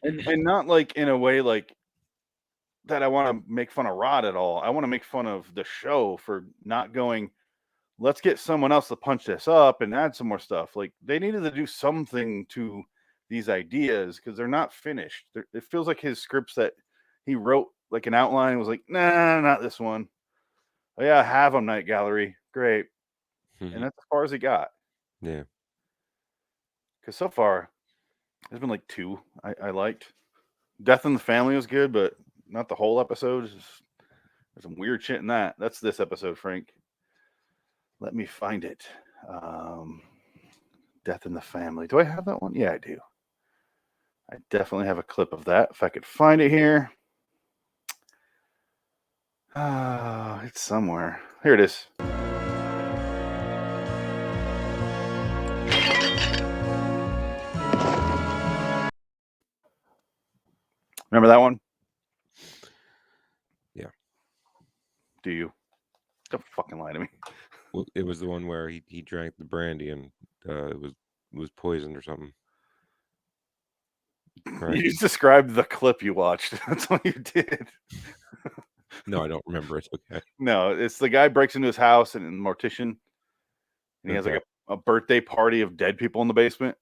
Speaker 2: and not like in a way like that I want to make fun of Rod at all. I want to make fun of the show for not going, let's get someone else to punch this up and add some more stuff. Like they needed to do something to these ideas because they're not finished. It feels like his scripts that he wrote like an outline was like, nah, not this one. Oh yeah, have them Night Gallery. Great. And that's as far as it got.
Speaker 1: Yeah.
Speaker 2: Because so far, there's been like 2 I liked. Death in the Family was good, but not the whole episode. There's some weird shit in that. That's this episode, Frank. Let me find it. Death in the Family. Do I have that one? Yeah, I do. I definitely have a clip of that. If I could find it here. It's somewhere. Here it is. Remember that one?
Speaker 1: Yeah.
Speaker 2: Do you? Don't fucking lie to me.
Speaker 1: Well, it was the one where he drank the brandy and it was poisoned or something. Right?
Speaker 2: You just described the clip you watched. That's what you did.
Speaker 1: No, I don't remember it. Okay.
Speaker 2: No, it's the guy breaks into his house and mortician, and he has like a birthday party of dead people in the basement.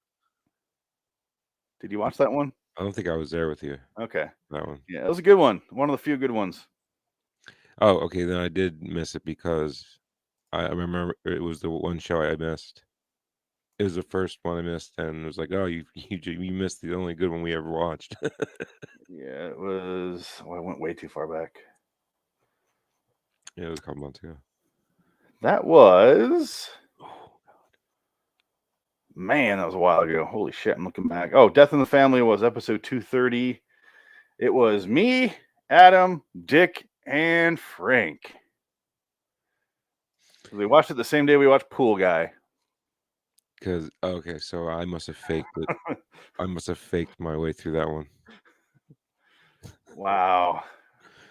Speaker 2: Did you watch that one?
Speaker 1: I don't think I was there with you.
Speaker 2: Okay.
Speaker 1: That one.
Speaker 2: Yeah, it was a good one. One of the few good ones.
Speaker 1: Oh, okay. Then I did miss it because I remember it was the one show I missed. It was the first one I missed, and it was like, oh, you missed the only good one we ever watched.
Speaker 2: Yeah, it was. Oh, I went way too far back.
Speaker 1: Yeah, it was a couple months ago.
Speaker 2: That was. Oh, God. Man, that was a while ago. Holy shit, I'm looking back. Oh, Death in the Family was episode 230. It was me, Adam, Dick, and Frank. We watched it the same day we watched Pool Guy.
Speaker 1: Because okay, so I must have faked it. I must have faked my way through that one.
Speaker 2: Wow.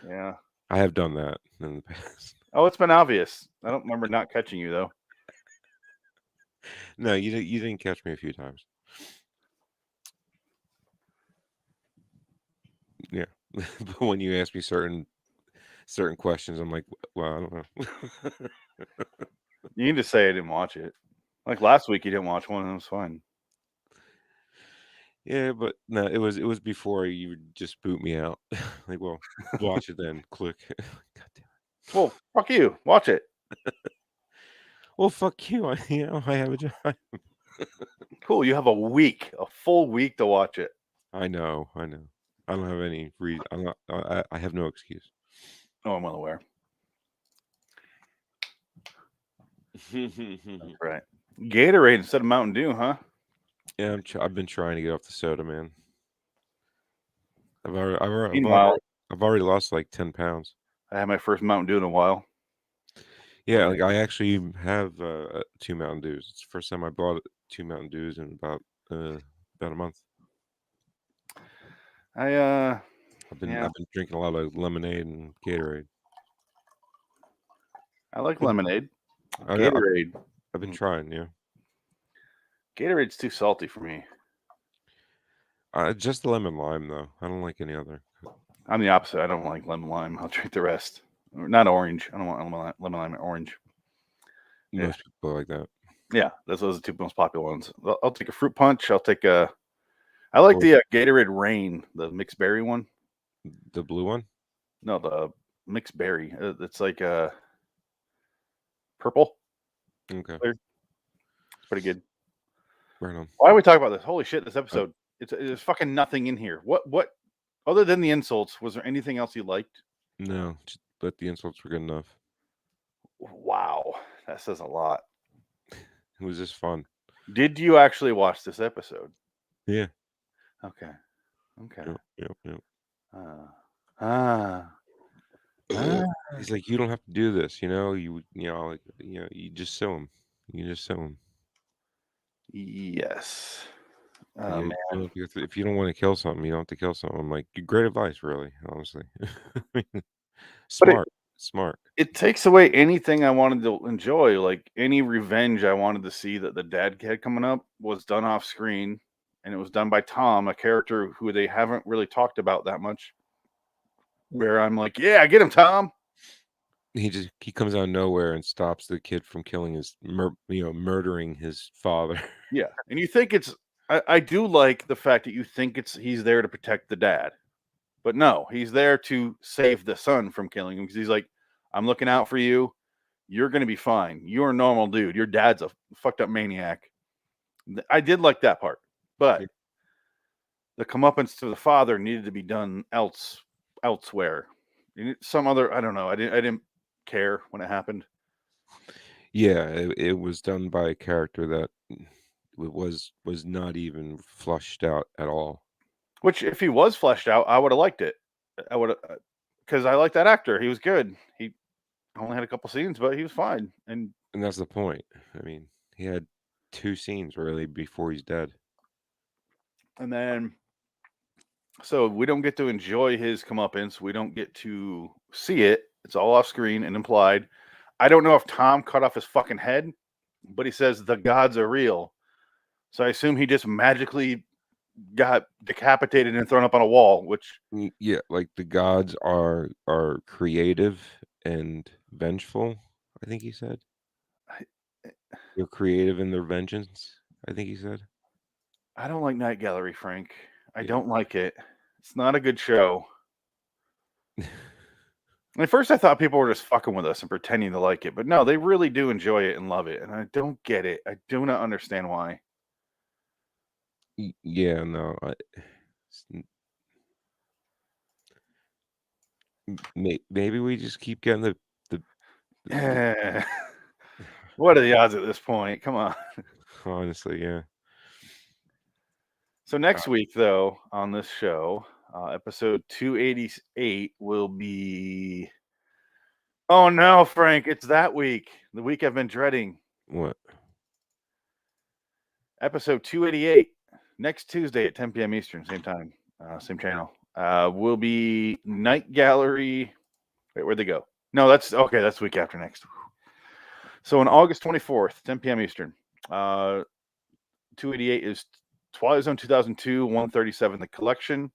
Speaker 2: Yeah.
Speaker 1: I have done that in the past.
Speaker 2: Oh, it's been obvious. I don't remember not catching you though.
Speaker 1: No, you didn't catch me a few times. Yeah, but when you ask me certain questions, I'm like, well, I don't know.
Speaker 2: You can just say I didn't watch it. Like last week, you didn't watch one, and it was fine.
Speaker 1: Yeah, but no, it was before you would just boot me out. Like, well, watch it then. Click. God damn it.
Speaker 2: Well, fuck you. Watch it.
Speaker 1: Well, fuck you. I have a job.
Speaker 2: Cool. You have a full week to watch it.
Speaker 1: I know. I don't have any reason. I have no excuse.
Speaker 2: Oh, I'm well aware. That's right. Gatorade instead of Mountain Dew, huh?
Speaker 1: Yeah, I've been trying to get off the soda, man. I've already lost like 10 pounds.
Speaker 2: I had my first Mountain Dew in a while.
Speaker 1: Yeah, like I actually have 2 Mountain Dews. It's the first time I bought 2 Mountain Dews in about a month. I've been drinking a lot of lemonade and Gatorade.
Speaker 2: I like lemonade. Gatorade.
Speaker 1: I've been trying, yeah.
Speaker 2: Gatorade's too salty for me.
Speaker 1: Just the lemon lime though. I don't like any other.
Speaker 2: I'm the opposite. I don't like lemon lime. I'll drink the rest. Not orange. I don't want lemon lime or orange.
Speaker 1: Most people like that.
Speaker 2: Yeah, those are the two most popular ones. I'll take a fruit punch. I'll take a. I like the Gatorade Rain, the mixed berry one.
Speaker 1: The blue one?
Speaker 2: No, the mixed berry. It's like purple.
Speaker 1: Okay.
Speaker 2: It's pretty good.
Speaker 1: Right on.
Speaker 2: Why are we talking about this? Holy shit! This episode. There's fucking nothing in here. What? Other than the insults, was there anything else you liked?
Speaker 1: No, but the insults were good enough.
Speaker 2: Wow, that says a lot.
Speaker 1: It was just fun.
Speaker 2: Did you actually watch this episode?
Speaker 1: Yeah.
Speaker 2: Okay.
Speaker 1: Yep.
Speaker 2: He's
Speaker 1: like, you don't have to do this, you just sue him. You just sue him.
Speaker 2: Yes. Oh,
Speaker 1: Yeah,
Speaker 2: man.
Speaker 1: if you don't want to kill something, you don't have to kill something. I'm like, great advice, really, honestly. Smart.
Speaker 2: It takes away anything I wanted to enjoy, like any revenge I wanted to see that the dad had coming up was done off screen, and it was done by Tom, a character who they haven't really talked about that much. Where I'm like, yeah, get him, Tom.
Speaker 1: He comes out of nowhere and stops the kid from killing his, murdering his father.
Speaker 2: Yeah, and you think it's. I do like the fact that you think he's there to protect the dad, but no, he's there to save the son from killing him because he's like, I'm looking out for you. You're gonna be fine. You're a normal dude. Your dad's a fucked up maniac. I did like that part, but the comeuppance to the father needed to be done elsewhere. Some other, I don't know. I didn't care when it happened.
Speaker 1: Yeah, it was done by a character that was not even flushed out at all.
Speaker 2: Which, if he was fleshed out, I would have liked it. I would have, because I like that actor. He was good. He only had a couple scenes, but he was fine. And
Speaker 1: that's the point. I mean, he had 2 scenes really before he's dead.
Speaker 2: And then, so we don't get to enjoy his comeuppance. We don't get to see it. It's all off screen and implied. I don't know if Tom cut off his fucking head, but he says the gods are real. So I assume he just magically got decapitated and thrown up on a wall, which
Speaker 1: yeah, like the gods are creative and vengeful, I think he said. They're creative in their vengeance, I think he said.
Speaker 2: I don't like Night Gallery, Frank. I don't like it. It's not a good show. At first, I thought people were just fucking with us and pretending to like it, but no, they really do enjoy it and love it, and I don't get it. I do not understand why.
Speaker 1: Yeah, no, maybe we just keep getting the
Speaker 2: What are the odds at this point? Come on.
Speaker 1: Honestly, yeah.
Speaker 2: So next week, though, on this show, episode 288 will be. Oh no, Frank! It's that week. The week I've been dreading.
Speaker 1: What?
Speaker 2: Episode 288 next Tuesday at 10 p.m. Eastern, same time, same channel. Will be Night Gallery. Wait, where'd they go? No, that's okay. That's the week after next. So on August 24th, 10 p.m. Eastern, 288 is Twilight Zone 2002, 137 The Collection.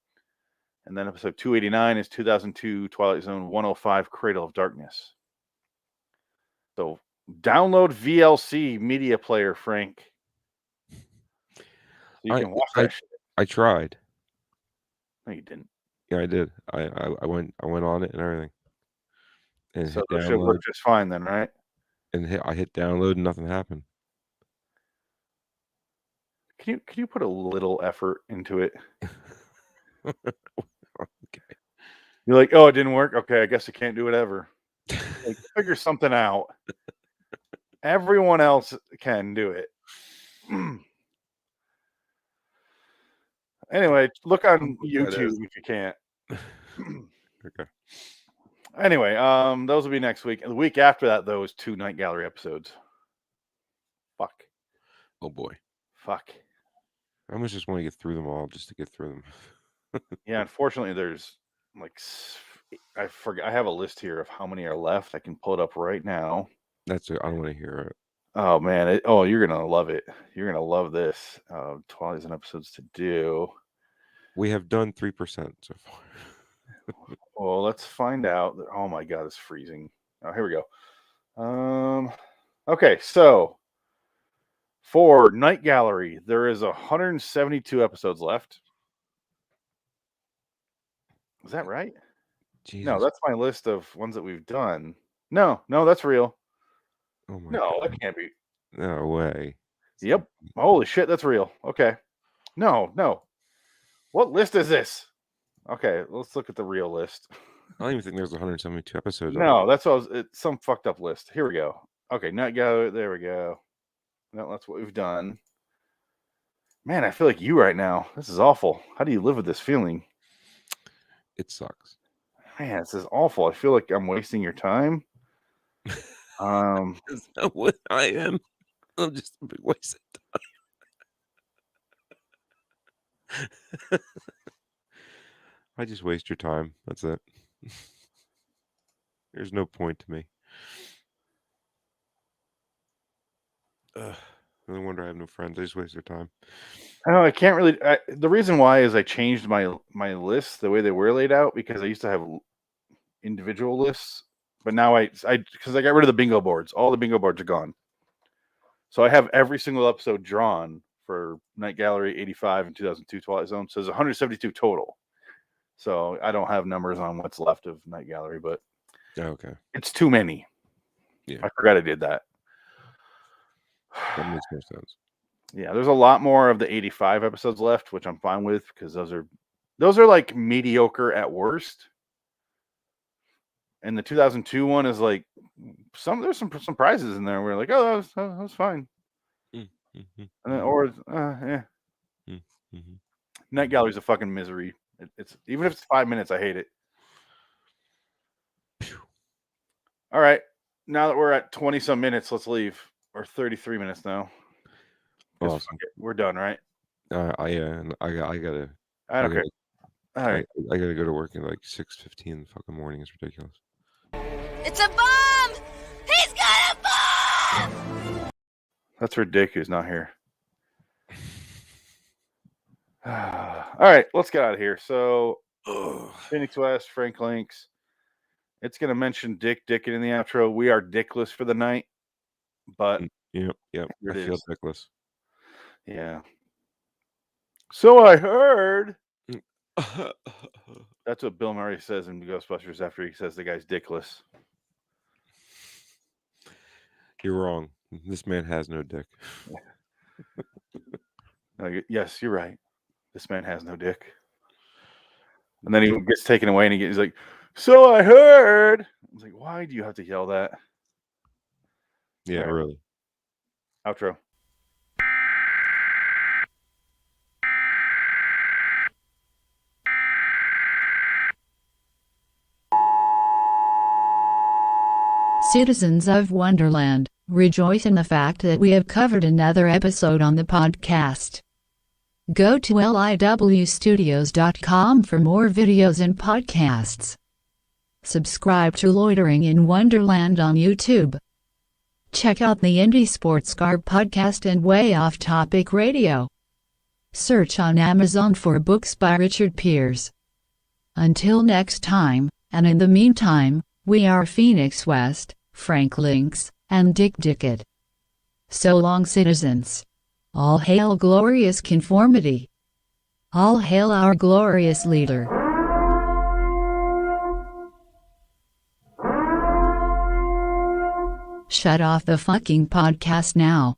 Speaker 2: And then episode 289 is 2002 Twilight Zone 105 Cradle of Darkness. So download VLC Media Player, Frank. So you can watch that shit.
Speaker 1: I tried.
Speaker 2: No, you didn't.
Speaker 1: Yeah, I did. I went on it and everything. And
Speaker 2: so it should work just fine then, right?
Speaker 1: And I hit download and nothing happened.
Speaker 2: Can you put a little effort into it?
Speaker 1: Okay.
Speaker 2: You're like, oh, it didn't work. Okay, I guess I can't do it ever. Like, figure something out. Everyone else can do it. Anyway, look on YouTube if you can't.
Speaker 1: Okay.
Speaker 2: Anyway, those will be next week. And the week after that, though, is 2 Night Gallery episodes. Fuck.
Speaker 1: Oh boy.
Speaker 2: Fuck.
Speaker 1: I almost just want to get through them all just to get through them.
Speaker 2: Yeah, unfortunately, there's like I forget. I have a list here of how many are left. I can pull it up right now.
Speaker 1: I don't want to hear it.
Speaker 2: Oh man! You're gonna love it. You're gonna love this. Twilight Zone episodes to do.
Speaker 1: We have done 3% so far.
Speaker 2: Well, let's find out. Oh my god, it's freezing. Oh, here we go. Okay, so For Night Gallery, there is 172 episodes left. Is that right?
Speaker 1: Jesus.
Speaker 2: No, that's my list of ones that we've done. No, that's real.
Speaker 1: Oh my
Speaker 2: No,
Speaker 1: God.
Speaker 2: that can't be.
Speaker 1: No way.
Speaker 2: Yep. Holy shit, that's real. Okay. No. What list is this? Okay, let's look at the real list.
Speaker 1: I don't even think there's 172 episodes.
Speaker 2: No, that's what it's some fucked up list. Here we go. Okay, Night Gallery. There we go. No, that's what we've done. Man, I feel like you right now. This is awful. How do you live with this feeling?
Speaker 1: It sucks.
Speaker 2: Man, this is awful. I feel like I'm wasting your time.
Speaker 1: Is that what I am? I'm just a big waste of time. I just waste your time. That's it. There's no point to me. No wonder I have no friends. I just waste their time.
Speaker 2: I can't really. The reason why is I changed my lists the way they were laid out because I used to have individual lists, but now because I got rid of the bingo boards. All the bingo boards are gone. So I have every single episode drawn for Night Gallery 85 and 2002 Twilight Zone. So there's 172 total. So I don't have numbers on what's left of Night Gallery, but
Speaker 1: okay,
Speaker 2: it's too many.
Speaker 1: Yeah,
Speaker 2: I forgot I did that.
Speaker 1: That makes more sense.
Speaker 2: Yeah, there's a lot more of the 85 episodes left, which I'm fine with because those are like mediocre at worst. And the 2002 one is like there's some prizes in there. We're like, oh, that was fine.
Speaker 1: Mm-hmm.
Speaker 2: And then,
Speaker 1: Mm-hmm.
Speaker 2: Night Gallery's a fucking misery. It's even if it's 5 minutes, I hate it. All right, now that we're at 20 some minutes, let's leave. Or 33 minutes now.
Speaker 1: Awesome.
Speaker 2: We're done, right?
Speaker 1: I gotta.
Speaker 2: I don't care. All right.
Speaker 1: I gotta go to work at like 6:15 in the fucking morning. It's ridiculous.
Speaker 17: It's a bomb! He's got a bomb!
Speaker 2: That's Ridic who's not here. All right, let's get out of here. So, Phoenix West, Frank Links. It's going to mention Dick in the outro. We are dickless for the night, but
Speaker 1: yep. I feel dickless.
Speaker 2: Yeah. So I heard. That's what Bill Murray says in Ghostbusters after he says the guy's dickless.
Speaker 1: You're wrong. This man has no dick.
Speaker 2: Yes, you're right. This man has no dick. And then he gets taken away and he's like, so I heard. I was like, why do you have to yell that?
Speaker 1: Yeah, right. Really.
Speaker 2: Outro.
Speaker 3: Citizens of Wonderland, rejoice in the fact that we have covered another episode on the podcast. Go to liwstudios.com for more videos and podcasts. Subscribe to Loitering in Wonderland on YouTube. Check out the Indy Sportscar podcast and Way Off Topic Radio. Search on Amazon for books by Richard Pierce. Until next time, and in the meantime, we are Phoenix West, Frank Links, and Dick Dickett. So long, citizens. All hail glorious conformity. All hail our glorious leader. Shut off the fucking podcast now.